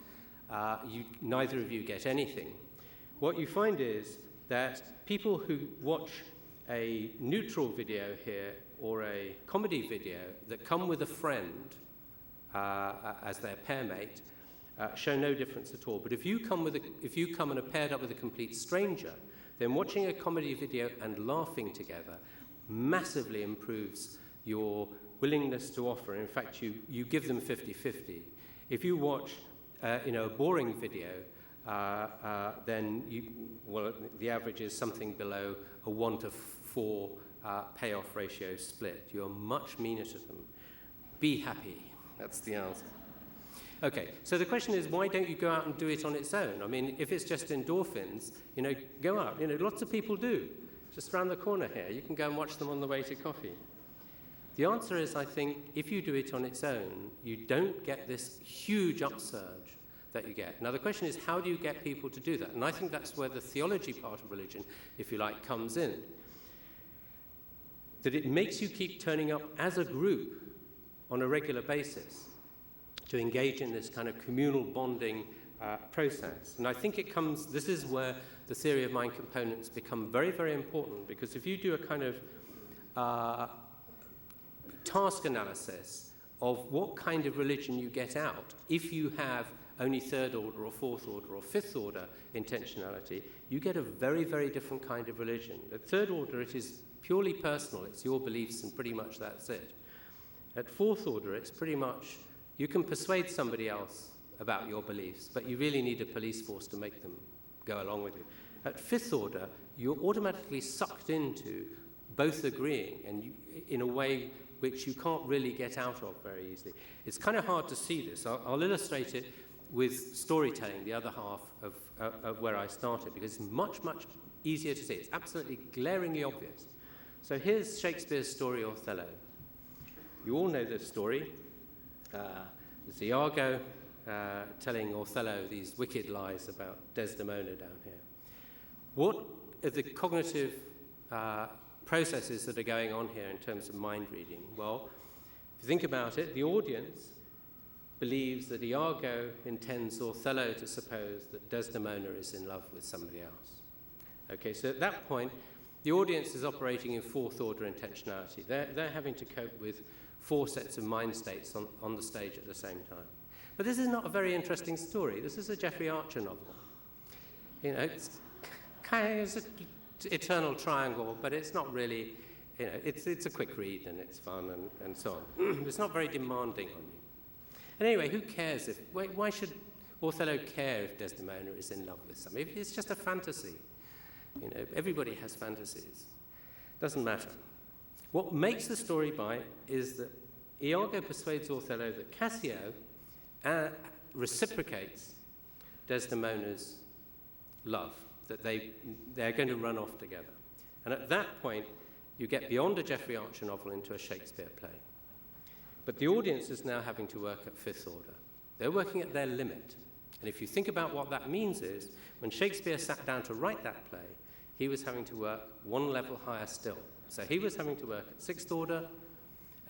neither of you get anything. What you find is that people who watch a neutral video here or a comedy video that come with a friend as their pair mate show no difference at all. But if you come and are paired up with a complete stranger, then watching a comedy video and laughing together massively improves your willingness to offer. In fact, you give them 50-50. If you watch a boring video, then the average is something below a 1-to-4 payoff ratio split. You're much meaner to them. Be happy. That's the answer. Okay, so the question is, why don't you go out and do it on its own? I mean, if it's just endorphins, go out. Lots of people do. Just around the corner here, you can go and watch them on the way to coffee. The answer is, I think, if you do it on its own, you don't get this huge upsurge that you get. Now, the question is, how do you get people to do that? And I think that's where the theology part of religion, if you like, comes in. That it makes you keep turning up as a group on a regular basis to engage in this kind of communal bonding process. And I think this is where the theory of mind components become very, very important, because if you do a kind of task analysis of what kind of religion you get out, if you have only third order or fourth order or fifth order intentionality, you get a very, very different kind of religion. At third order, it is purely personal. It's your beliefs and pretty much that's it. At fourth order, it's pretty much, you can persuade somebody else about your beliefs, but you really need a police force to make them go along with you. At fifth order, you're automatically sucked into both agreeing, and in a way which you can't really get out of very easily. It's kind of hard to see this. I'll illustrate it with storytelling, the other half of where I started, because it's much, much easier to see. It's absolutely glaringly obvious. So here's Shakespeare's story, Othello. You all know this story. There's Iago telling Othello these wicked lies about Desdemona down here. What are the cognitive processes that are going on here in terms of mind reading? Well, if you think about it, the audience believes that Iago intends Othello to suppose that Desdemona is in love with somebody else. Okay, so at that point, the audience is operating in fourth order intentionality. They're having to cope with 4 sets of mind states on the stage at the same time. But this is not a very interesting story. This is a Jeffrey Archer novel. It's kind of an eternal triangle, but it's not really, it's a quick read and it's fun and so on. It's not very demanding on you. And anyway, who cares why should Othello care if Desdemona is in love with somebody? It's just a fantasy. Everybody has fantasies. Doesn't matter. What makes the story bite is that Iago persuades Othello that Cassio reciprocates Desdemona's love, that they're going to run off together. And at that point, you get beyond a Jeffrey Archer novel into a Shakespeare play. But the audience is now having to work at fifth order. They're working at their limit. And if you think about what that means is, when Shakespeare sat down to write that play, he was having to work one level higher still. So he was having to work at sixth order,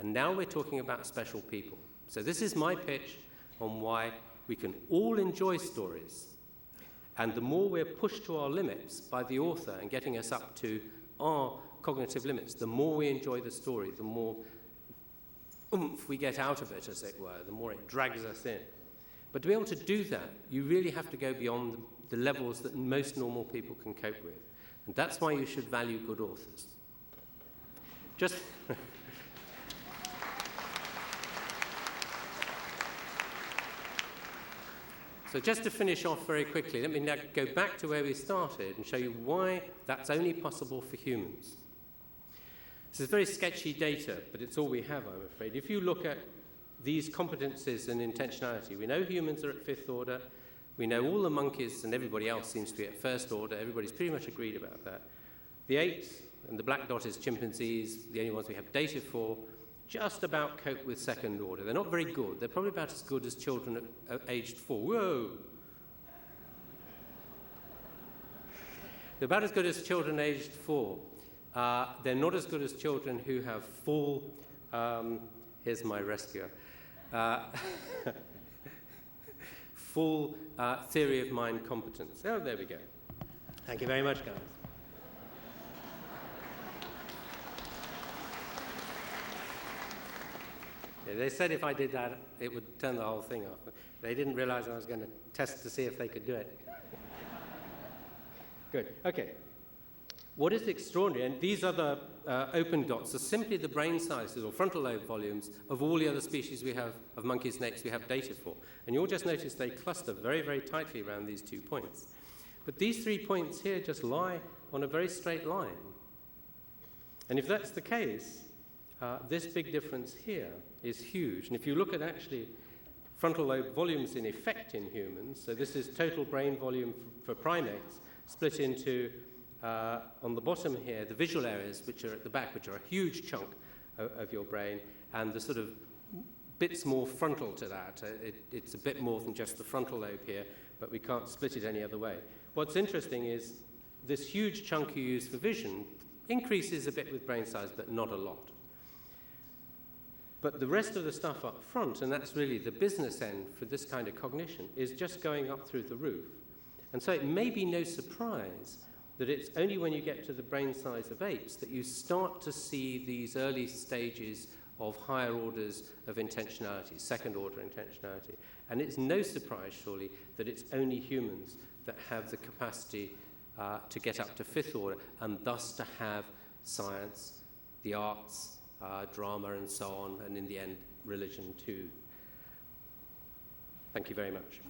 and now we're talking about special people. So this is my pitch on why we can all enjoy stories. And the more we're pushed to our limits by the author and getting us up to our cognitive limits, the more we enjoy the story, the more oomph we get out of it, as it were, the more it drags us in. But to be able to do that, you really have to go beyond the levels that most normal people can cope with. And that's why you should value good authors. Just... So just to finish off very quickly, let me now go back to where we started and show you why that's only possible for humans. This is very sketchy data, but it's all we have, I'm afraid. If you look at these competencies and intentionality, we know humans are at fifth order. We know all the monkeys and everybody else seems to be at first order. Everybody's pretty much agreed about that. The apes, and the black dot is chimpanzees, the only ones we have data for, just about cope with second order. They're not very good. They're probably about as good as children aged 4. Whoa! They're about as good as children aged 4. They're not as good as children who have full, here's my rescuer, full theory of mind competence. Oh, there we go. Thank you very much, guys. Yeah, they said if I did that, it would turn the whole thing off. They didn't realize I was going to test to see if they could do it. Good. Okay. What is extraordinary, and these other open dots are simply the brain sizes or frontal lobe volumes of all the other species we have, of monkeys and apes we have data for. And you'll just notice they cluster very, very tightly around these 2 points. But these 3 points here just lie on a very straight line. And if that's the case, this big difference here is huge. And if you look at actually frontal lobe volumes in effect in humans, so this is total brain volume for primates, split into, on the bottom here, the visual areas, which are at the back, which are a huge chunk of your brain, and the sort of bits more frontal to that. It's a bit more than just the frontal lobe here, but we can't split it any other way. What's interesting is this huge chunk you use for vision increases a bit with brain size, but not a lot. But the rest of the stuff up front, and that's really the business end for this kind of cognition, is just going up through the roof. And so it may be no surprise that it's only when you get to the brain size of apes that you start to see these early stages of higher orders of intentionality, second order intentionality. And it's no surprise, surely, that it's only humans that have the capacity to get up to fifth order, and thus to have science, the arts, drama, and so on, and in the end, religion too. Thank you very much.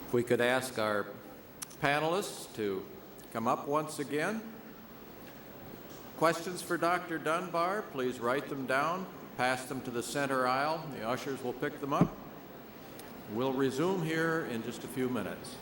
If we could ask our panelists to come up once again. Questions for Dr. Dunbar, please write them down, pass them to the center aisle. The ushers will pick them up. We'll resume here in just a few minutes.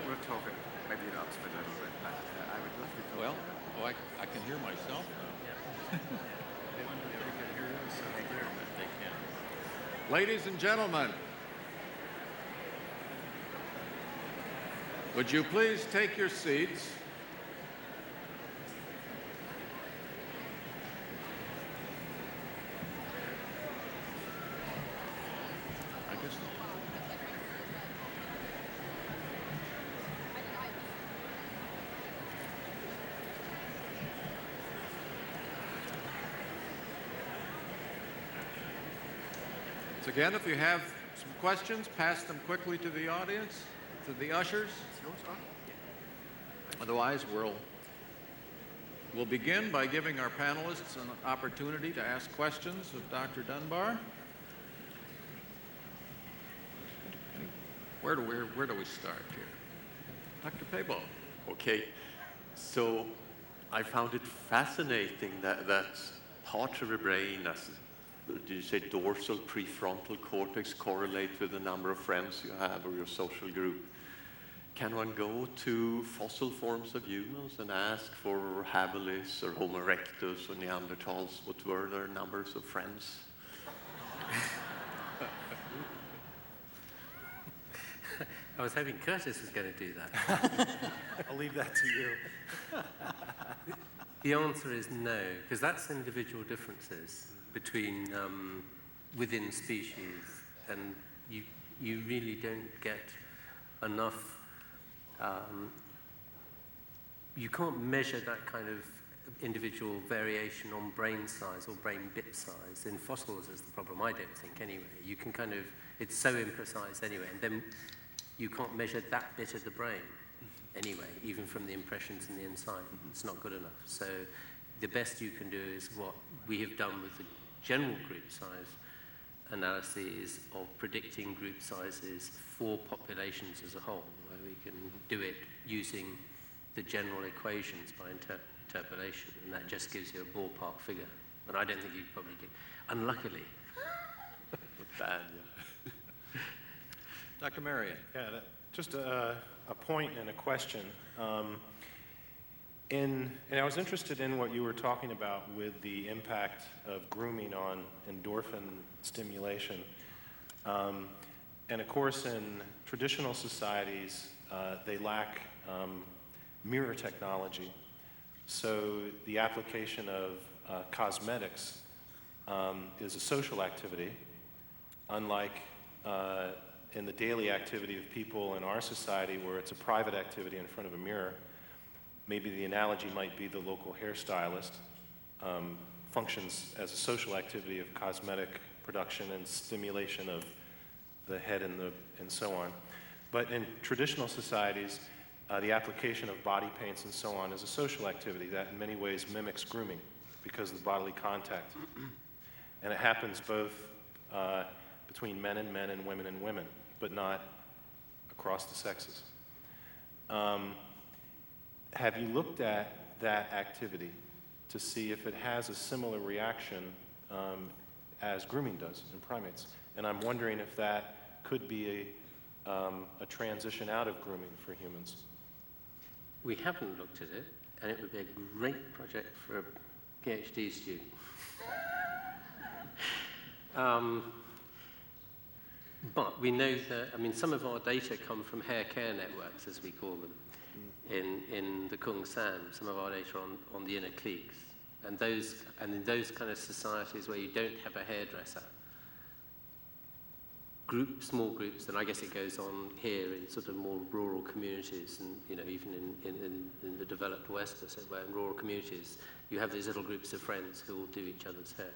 we'll talk it maybe in Oxford a little bit. I would love to talk. Well, I can hear myself now. They wonder if they can hear us. They can. Ladies and gentlemen, would you please take your seats? I guess not. So again, if you have some questions, pass them quickly to the audience, to the ushers. Otherwise, we'll begin by giving our panelists an opportunity to ask questions of Dr. Dunbar. Where do we start here? Dr. Pabo. Okay, so I found it fascinating that parts of the brain, as did you say dorsal prefrontal cortex, correlate with the number of friends you have or your social group. Can one go to fossil forms of humans and ask for habilis or Homo erectus or Neanderthals, what were their numbers of friends? I was hoping Curtis was going to do that. I'll leave that to you. The answer is no, because that's individual differences between within species, and you really don't get enough. You can't measure that kind of individual variation on brain size or brain bit size. In fossils is the problem, I don't think, anyway. You can kind of, it's so imprecise anyway, and then you can't measure that bit of the brain anyway, even from the impressions in the inside. It's not good enough. So the best you can do is what we have done with the general group size analyses of predicting group sizes for populations as a whole, where we can do it using the general equations by interpolation, and that just gives you a ballpark figure. And I don't think you'd probably get, unluckily. Bad, yeah. Dr. Marion. Yeah, just a point and a question. And I was interested in what you were talking about with the impact of grooming on endorphin stimulation. And of course, in traditional societies, they lack mirror technology. So the application of cosmetics is a social activity, unlike in the daily activity of people in our society where it's a private activity in front of a mirror. Maybe the analogy might be the local hairstylist functions as a social activity of cosmetic production and stimulation of the head and so on. But in traditional societies, the application of body paints and so on is a social activity that in many ways mimics grooming because of the bodily contact. And it happens both between men and women, but not across the sexes. Have you looked at that activity to see if it has a similar reaction as grooming does in primates? And I'm wondering if that could be a transition out of grooming for humans. We haven't looked at it, and it would be a great project for a PhD student. But we know that, I mean, some of our data come from hair care networks, as we call them, in the Kung San, some of our data on the inner cliques. And in those kind of societies where you don't have a hairdresser, small groups, and I guess it goes on here in sort of more rural communities, and even in the developed West, as it were, in rural communities, you have these little groups of friends who will do each other's hair.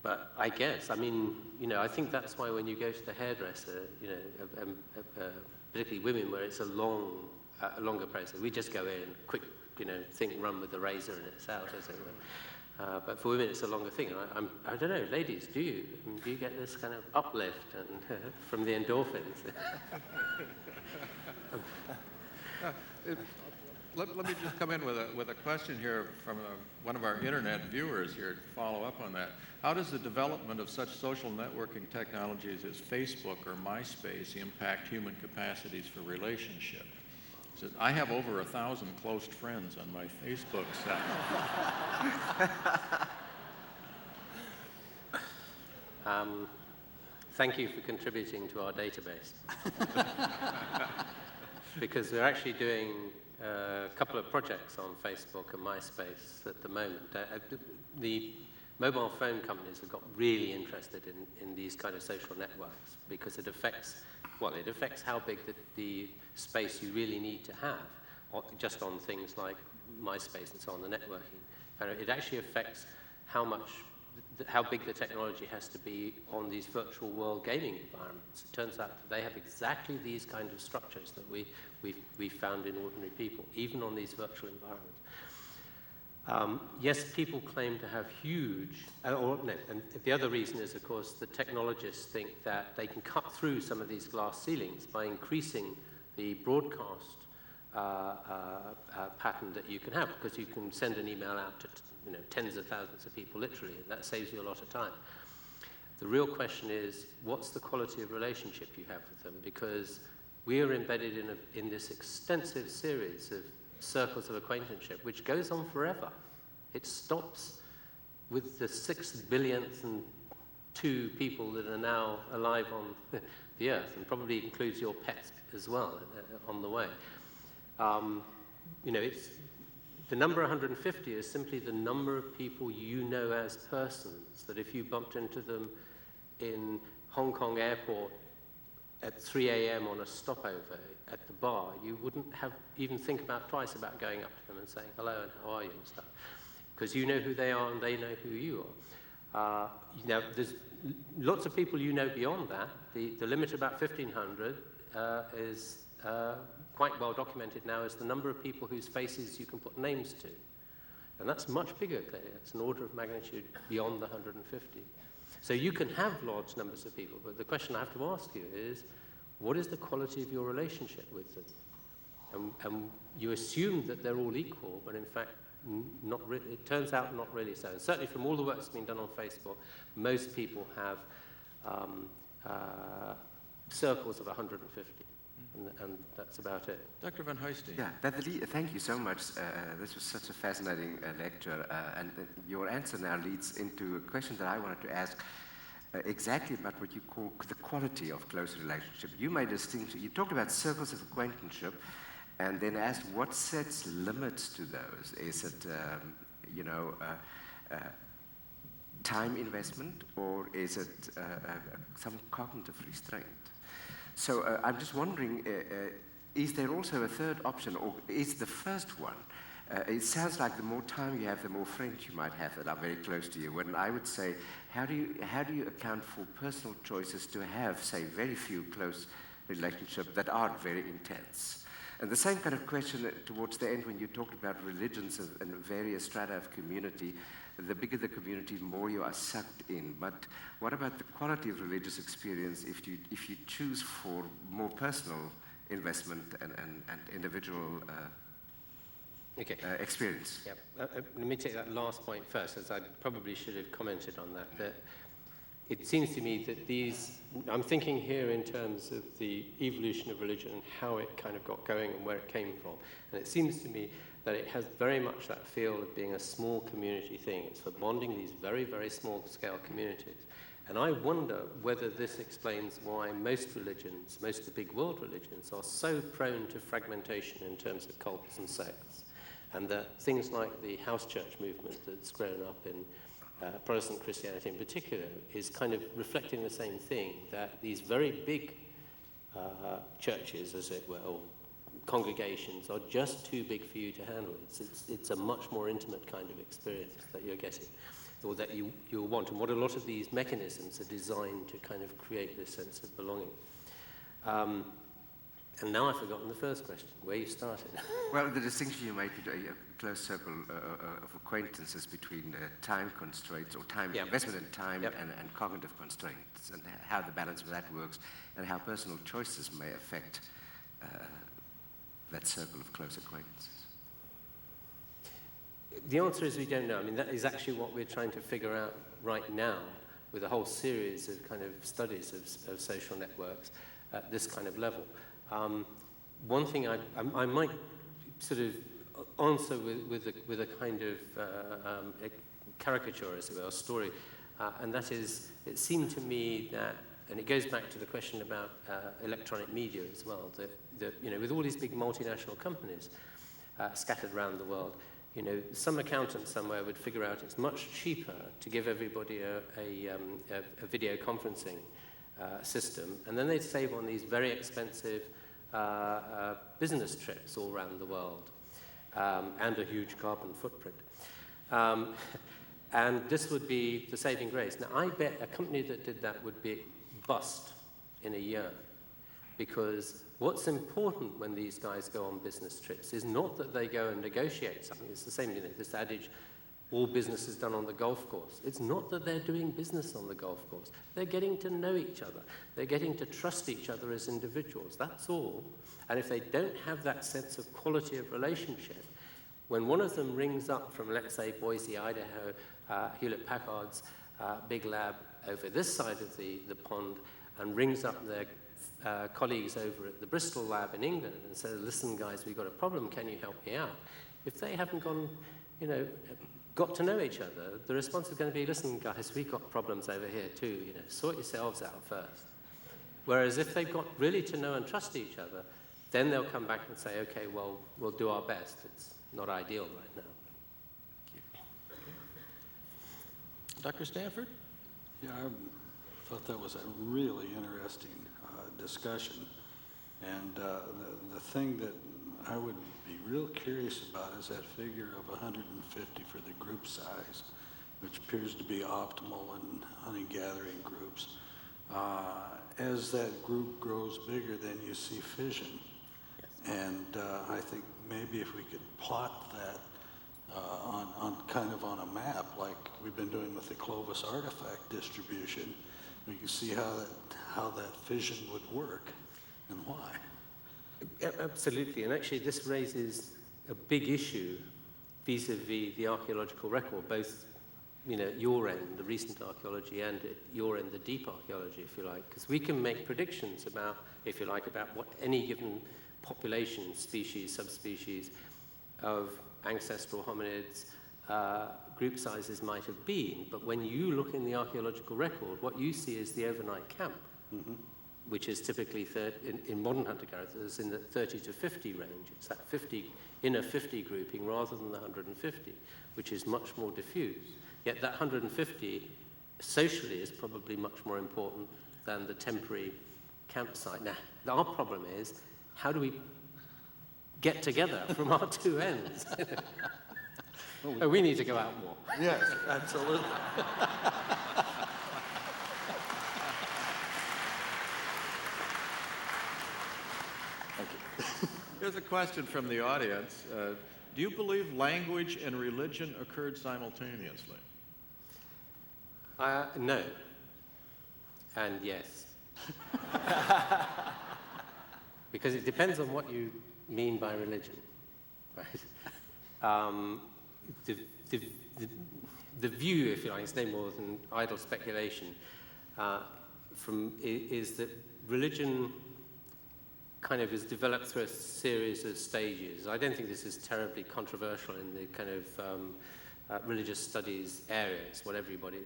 But I guess, I mean, I think that's why when you go to the hairdresser, particularly women, where it's a longer process, we just go in, quick, run with the razor and it's out, as it were. But for women, it's a longer thing. And I don't know, ladies, do you get this kind of uplift from the endorphins? let me just come in with a question here from one of our internet viewers here to follow up on that. How does the development of such social networking technologies as Facebook or MySpace impact human capacities for relationship? He says, I have over 1,000 close friends on my Facebook site. Thank you for contributing to our database. Because we're actually doing a couple of projects on Facebook and MySpace at the moment. The mobile phone companies have got really interested in these kind of social networks because it affects how big the space you really need to have, just on things like MySpace and so on, the networking. And it actually affects how big the technology has to be on these virtual world gaming environments. It turns out that they have exactly these kind of structures that we found in ordinary people, even on these virtual environments. Yes, people claim to have huge, and the other reason is, of course, the technologists think that they can cut through some of these glass ceilings by increasing the broadcast pattern that you can have, because you can send an email out to tens of thousands of people literally, and that saves you a lot of time. The real question is, what's the quality of relationship you have with them? Because we are embedded in this extensive series of circles of acquaintanceship, which goes on forever. It stops with the 6 billionth and 2 people that are now alive on the Earth, and probably includes your pets as well on the way. It's the number 150 is simply the number of people you know as persons, that if you bumped into them in Hong Kong airport at 3 a.m. on a stopover at the bar, you wouldn't even think twice about going up to them and saying hello and how are you and stuff, because you know who they are and they know who you are. There's lots of people you know beyond that. The limit of about 1,500 is quite well documented now as the number of people whose faces you can put names to. And that's much bigger, clearly. It's an order of magnitude beyond the 150. So you can have large numbers of people, but the question I have to ask you is, what is the quality of your relationship with them? And you assume that they're all equal, but in fact, not really. It turns out not really so. And certainly from all the work that's been done on Facebook, most people have circles of 150. And that's about it. Dr. Van Huysteen. Yeah, thank you so much. This was such a fascinating lecture. And your answer now leads into a question that I wanted to ask exactly about what you call the quality of close relationship. You made a distinction. You talked about circles of acquaintanceship and then asked what sets limits to those. Is it, time investment, or is it some cognitive restraint? So I'm just wondering, is there also a third option, or is the first one? It sounds like the more time you have, the more friends you might have that are very close to you. When I would say, how do you account for personal choices to have, say, very few close relationships that are very intense? And the same kind of question towards the end when you talked about religions and various strata of community. The bigger the community, the more you are sucked in. But what about the quality of religious experience if you choose for more personal investment and individual experience? Yeah. Let me take that last point first, as I probably should have commented on that. That it seems to me that I'm thinking here in terms of the evolution of religion and how it kind of got going and where it came from. And it seems to me that it has very much that feel of being a small community thing. It's for bonding these very, very small-scale communities. And I wonder whether this explains why most religions, most of the big world religions, are so prone to fragmentation in terms of cults and sects. And that things like the house church movement that's grown up in Protestant Christianity in particular is kind of reflecting the same thing, that these very big churches, as it were, or congregations, are just too big for you to handle. It's a much more intimate kind of experience that you're getting, or that you'll want. And what a lot of these mechanisms are designed to kind of create this sense of belonging. And now I've forgotten the first question, where you started. Well, the distinction you made between a close circle of acquaintances between time constraints, or time investment in time, and cognitive constraints, and how the balance of that works, and how personal choices may affect that circle of close acquaintances. The answer is we don't know. I mean, that is actually what we're trying to figure out right now with a whole series of kind of studies of social networks at this kind of level. One thing I might sort of answer with a kind of a caricature, as it were, a story, and that is, it seemed to me that, and it goes back to the question about electronic media as well, that you know, with all these big multinational companies scattered around the world, you know, some accountant somewhere would figure out it's much cheaper to give everybody a video conferencing system, and then they'd save on these very expensive business trips all around the world, and a huge carbon footprint. And this would be the saving grace. Now, I bet a company that did that would be bust in a year, because what's important when these guys go on business trips is not that they go and negotiate something. It's the same, you know, this adage, all business is done on the golf course. It's not that they're doing business on the golf course. They're getting to know each other. They're getting to trust each other as individuals. That's all. And if they don't have that sense of quality of relationship, when one of them rings up from, let's say, Boise, Idaho, Hewlett-Packard's big lab over this side of the pond, and rings up their colleagues over at the Bristol lab in England and says, listen, guys, we've got a problem, can you help me out? If they haven't gone, you know, got to know each other, the response is going to be, listen, guys, we've got problems over here too, you know, sort yourselves out first. Whereas if they've got really to know and trust each other, then they'll come back and say, okay, well, we'll do our best. It's not ideal right now. Dr. Stanford? Yeah, I thought that was a really interesting discussion. And the thing that I would be real curious about is that figure of 150 for the group size, which appears to be optimal in hunting-gathering groups. As that group grows bigger, then you see fission. Yes. And I think maybe if we could plot that on kind of on a map, like we've been doing with the Clovis artifact distribution, we can see how that fission would work and why. Absolutely, and actually this raises a big issue vis-a-vis the archaeological record, both, you know, at your end, the recent archaeology, and at your end, the deep archaeology, if you like, because we can make predictions about, if you like, about what any given population, species, subspecies of ancestral hominids, group sizes might have been, but when you look in the archaeological record, what you see is the overnight camp, which is typically in modern hunter-gatherers in the 30 to 50 range. It's that 50, inner 50 grouping rather than the 150, which is much more diffuse. Yet that 150 socially is probably much more important than the temporary campsite. Now, our problem is, how do we get together from our two ends? Oh, we need to go out more. Yes, absolutely. Here's a question from the audience. Do you believe language and religion occurred simultaneously? No. And yes. Because it depends on what you mean by religion, right? The view, if you like, is no more than idle speculation, is that religion kind of is developed through a series of stages. I don't think this is terribly controversial in the kind of religious studies areas,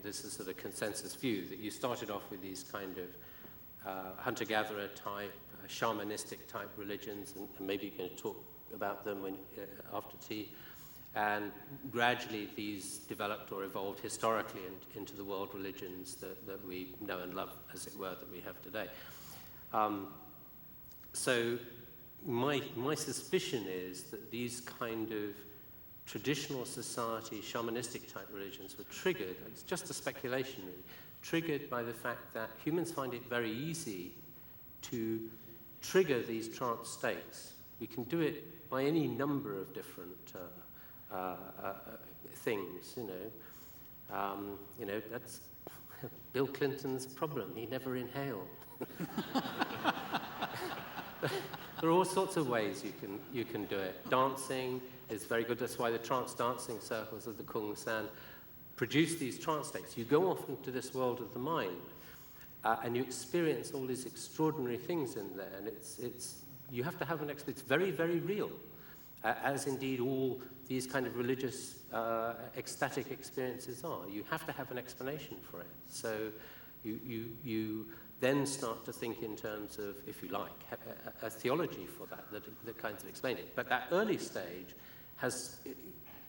this is sort of consensus view, that you started off with these kind of hunter-gatherer type, shamanistic type religions, and maybe you can talk about them after tea. And gradually these developed or evolved historically into the world religions that we know and love, as it were, that we have today. So my suspicion is that these kind of traditional society, shamanistic type religions were triggered, it's just a speculation really, triggered by the fact that humans find it very easy to trigger these trance states. We can do it by any number of different things, you know, that's Bill Clinton's problem. He never inhaled. There are all sorts of ways you can do it. Dancing, is very good. That's why the trance dancing circles of the Kung San produce these trance states. You go off into this world of the mind, and you experience all these extraordinary things in there, and you have to have an experience. It's very, very real, as indeed all these kind of religious, ecstatic experiences are. You have to have an explanation for it. So you then start to think in terms of, if you like, a theology for that kinds of explain it. But that early stage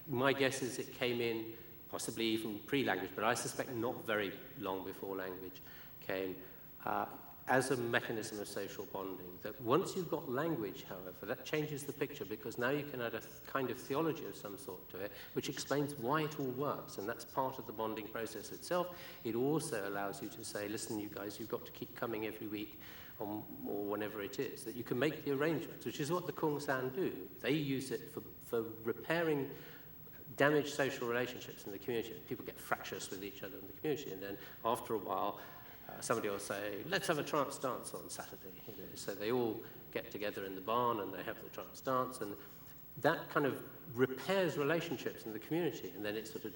my guess is it came in possibly even pre-language, but I suspect not very long before language came, as a mechanism of social bonding. That once you've got language, however, that changes the picture, because now you can add a kind of theology of some sort to it, which explains why it all works, and that's part of the bonding process itself. It also allows you to say, listen, you guys, you've got to keep coming every week, or whenever it is, that you can make the arrangements, which is what the Kung San do. They use it for repairing damaged social relationships in the community. People get fractious with each other in the community, and then after a while, somebody will say, let's have a trance dance on Saturday. So they all get together in the barn and they have the trance dance, and that kind of repairs relationships in the community, and then it's sort of,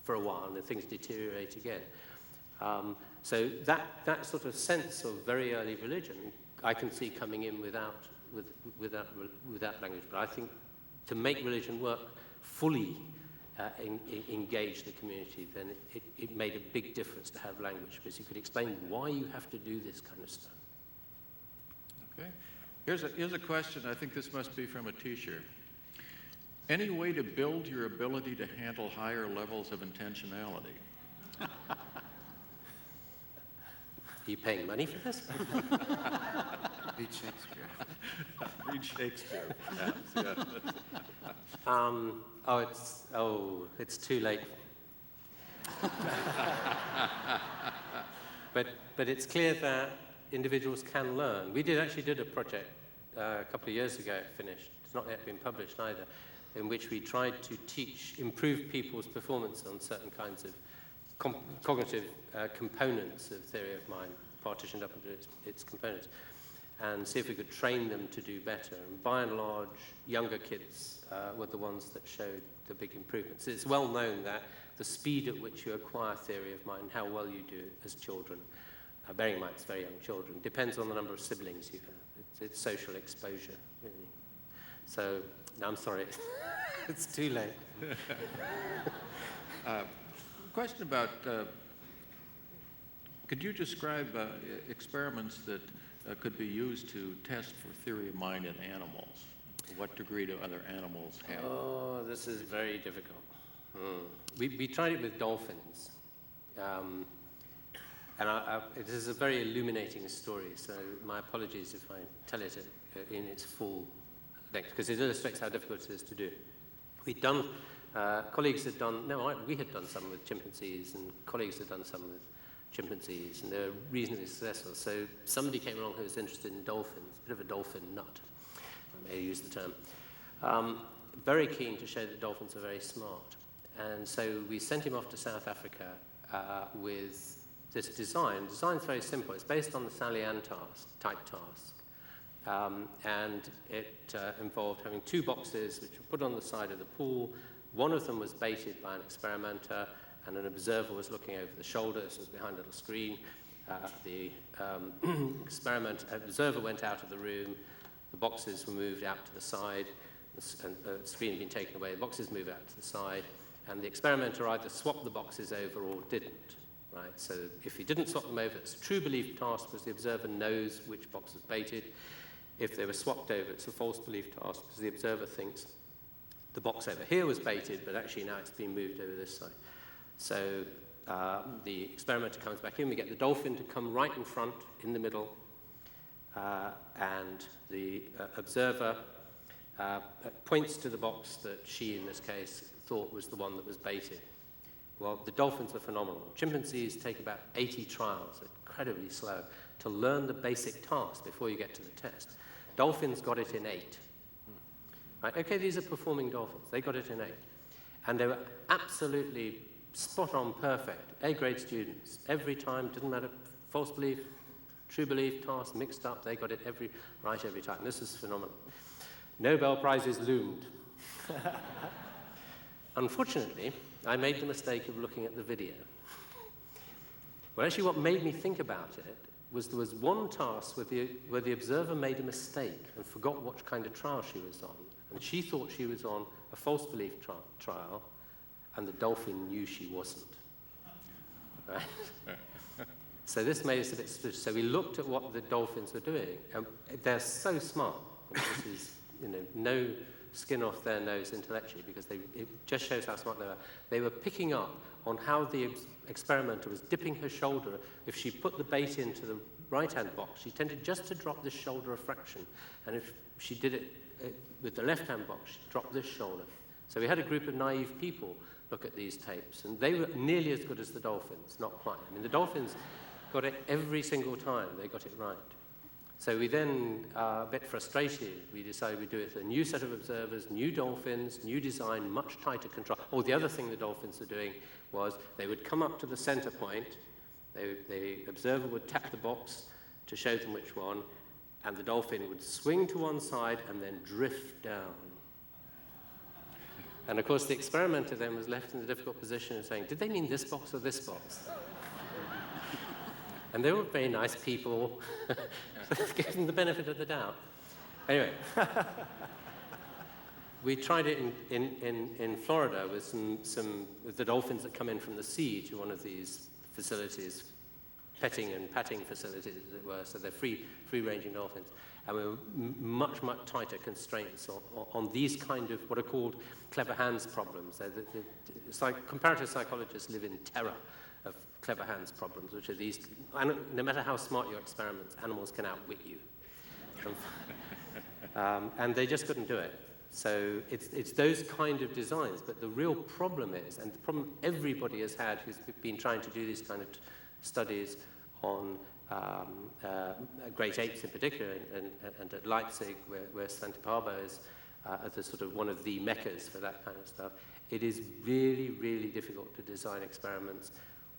for a while, and then things deteriorate again. So that sort of sense of very early religion, I can see coming in without language. But I think to make religion work fully, engage the community, then it made a big difference to have language, because you could explain why you have to do this kind of stuff. Okay. Here's a question. I think this must be from a teacher. Any way to build your ability to handle higher levels of intentionality? Are you paying money for this? Read Shakespeare. Read Shakespeare. It's too late. But it's clear that individuals can learn. We actually did a project a couple of years ago, it finished. It's not yet been published either, in which we tried to improve people's performance on certain kinds of cognitive components of theory of mind, partitioned up into its components, and see if we could train them to do better. And by and large, younger kids were the ones that showed the big improvements. It's well known that the speed at which you acquire theory of mind, how well you do it as children, bearing in mind it's very young children, depends on the number of siblings you have. It's social exposure, really. So, no, I'm sorry, it's too late. Question about, could you describe experiments that could be used to test for theory of mind in animals? What degree do other animals have? Oh, this is very difficult. We tried it with dolphins. It is a very illuminating story, so my apologies if I tell it in its full length, because it illustrates how difficult it is to do. We'd done, colleagues had done, we had done some with chimpanzees, and colleagues had done some with chimpanzees, and they're reasonably successful. So somebody came along who was interested in dolphins, a bit of a dolphin nut, I may use the term. Very keen to show that dolphins are very smart. And so we sent him off to South Africa with this design. The design's very simple. It's based on the Sally-Ann type task. And it involved having two boxes which were put on the side of the pool. One of them was baited by an experimenter, and an observer was looking over the shoulder. This was behind a little screen. The observer went out of the room. The boxes were moved out to the side. And the screen had been taken away. The boxes moved out to the side. And the experimenter either swapped the boxes over or didn't. Right? So if he didn't swap them over, it's a true belief task because the observer knows which box was baited. If they were swapped over, it's a false belief task because the observer thinks the box over here was baited, but actually now it's been moved over this side. So the experimenter comes back in. We get the dolphin to come right in front, in the middle, and the observer points to the box that she, in this case, thought was the one that was baited. Well, the dolphins are phenomenal. Chimpanzees take about 80 trials, incredibly slow, to learn the basic task before you get to the test. Dolphins got it in 8. Right? Okay, these are performing dolphins. They got it in 8. And they were absolutely spot-on perfect, A-grade students. Every time, didn't matter, false belief, true belief, task, mixed up, they got it right every time. This is phenomenal. Nobel Prizes loomed. Unfortunately, I made the mistake of looking at the video. Well, actually, what made me think about it was there was one task where the observer made a mistake and forgot what kind of trial she was on. And she thought she was on a false belief trial, and the dolphin knew she wasn't. Right? So this made us a bit suspicious. So we looked at what the dolphins were doing, and they're so smart. This is, no skin off their nose intellectually, because it just shows how smart they are. They were picking up on how the experimenter was dipping her shoulder. If she put the bait into the right-hand box, she tended just to drop this shoulder a fraction. And if she did it with the left-hand box, she dropped this shoulder. So we had a group of naive people look at these tapes, and they were nearly as good as the dolphins, not quite. I mean, the dolphins got it every single time. They got it right. So we then, a bit frustrated, we decided we'd do it with a new set of observers, new dolphins, new design, much tighter control. Oh, the other thing the dolphins were doing was they would come up to the center point, the observer would tap the box to show them which one, and the dolphin would swing to one side and then drift down. And of course, the experimenter then was left in the difficult position of saying, did they mean this box or this box? And they were very nice people. Let's give them the benefit of the doubt. Anyway, we tried it in Florida with some the dolphins that come in from the sea to one of these facilities, petting and patting facilities, as it were. So they're free-ranging dolphins. And we were much, much tighter constraints on these kind of what are called clever hands problems. Comparative psychologists live in terror of clever hands problems, which are these, no matter how smart your experiments, animals can outwit you. And they just couldn't do it. So it's those kind of designs, but the real problem is, and the problem everybody has had who's been trying to do these kind of studies on great apes in particular, and at Leipzig, where Santa Barbara is the sort of one of the meccas for that kind of stuff, it is really, really difficult to design experiments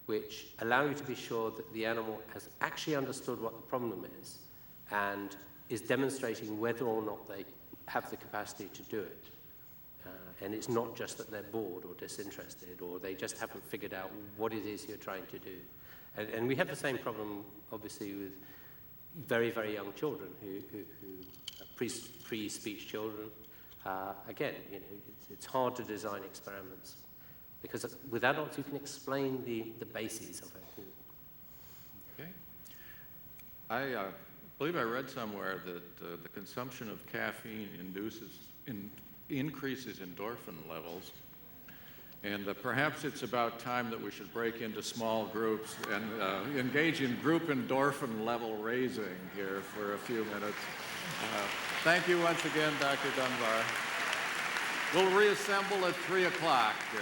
which allow you to be sure that the animal has actually understood what the problem is and is demonstrating whether or not they have the capacity to do it. And it's not just that they're bored or disinterested, or they just haven't figured out what it is you're trying to do. And we have the same problem, obviously, with very, very young children who pre-speech children. Again, it's hard to design experiments because with adults you can explain the bases of it. Okay. I believe I read somewhere that the consumption of caffeine increases endorphin levels. And perhaps it's about time that we should break into small groups and engage in group endorphin level raising here for a few minutes. Thank you once again, Dr. Dunbar. We'll reassemble at 3 o'clock here.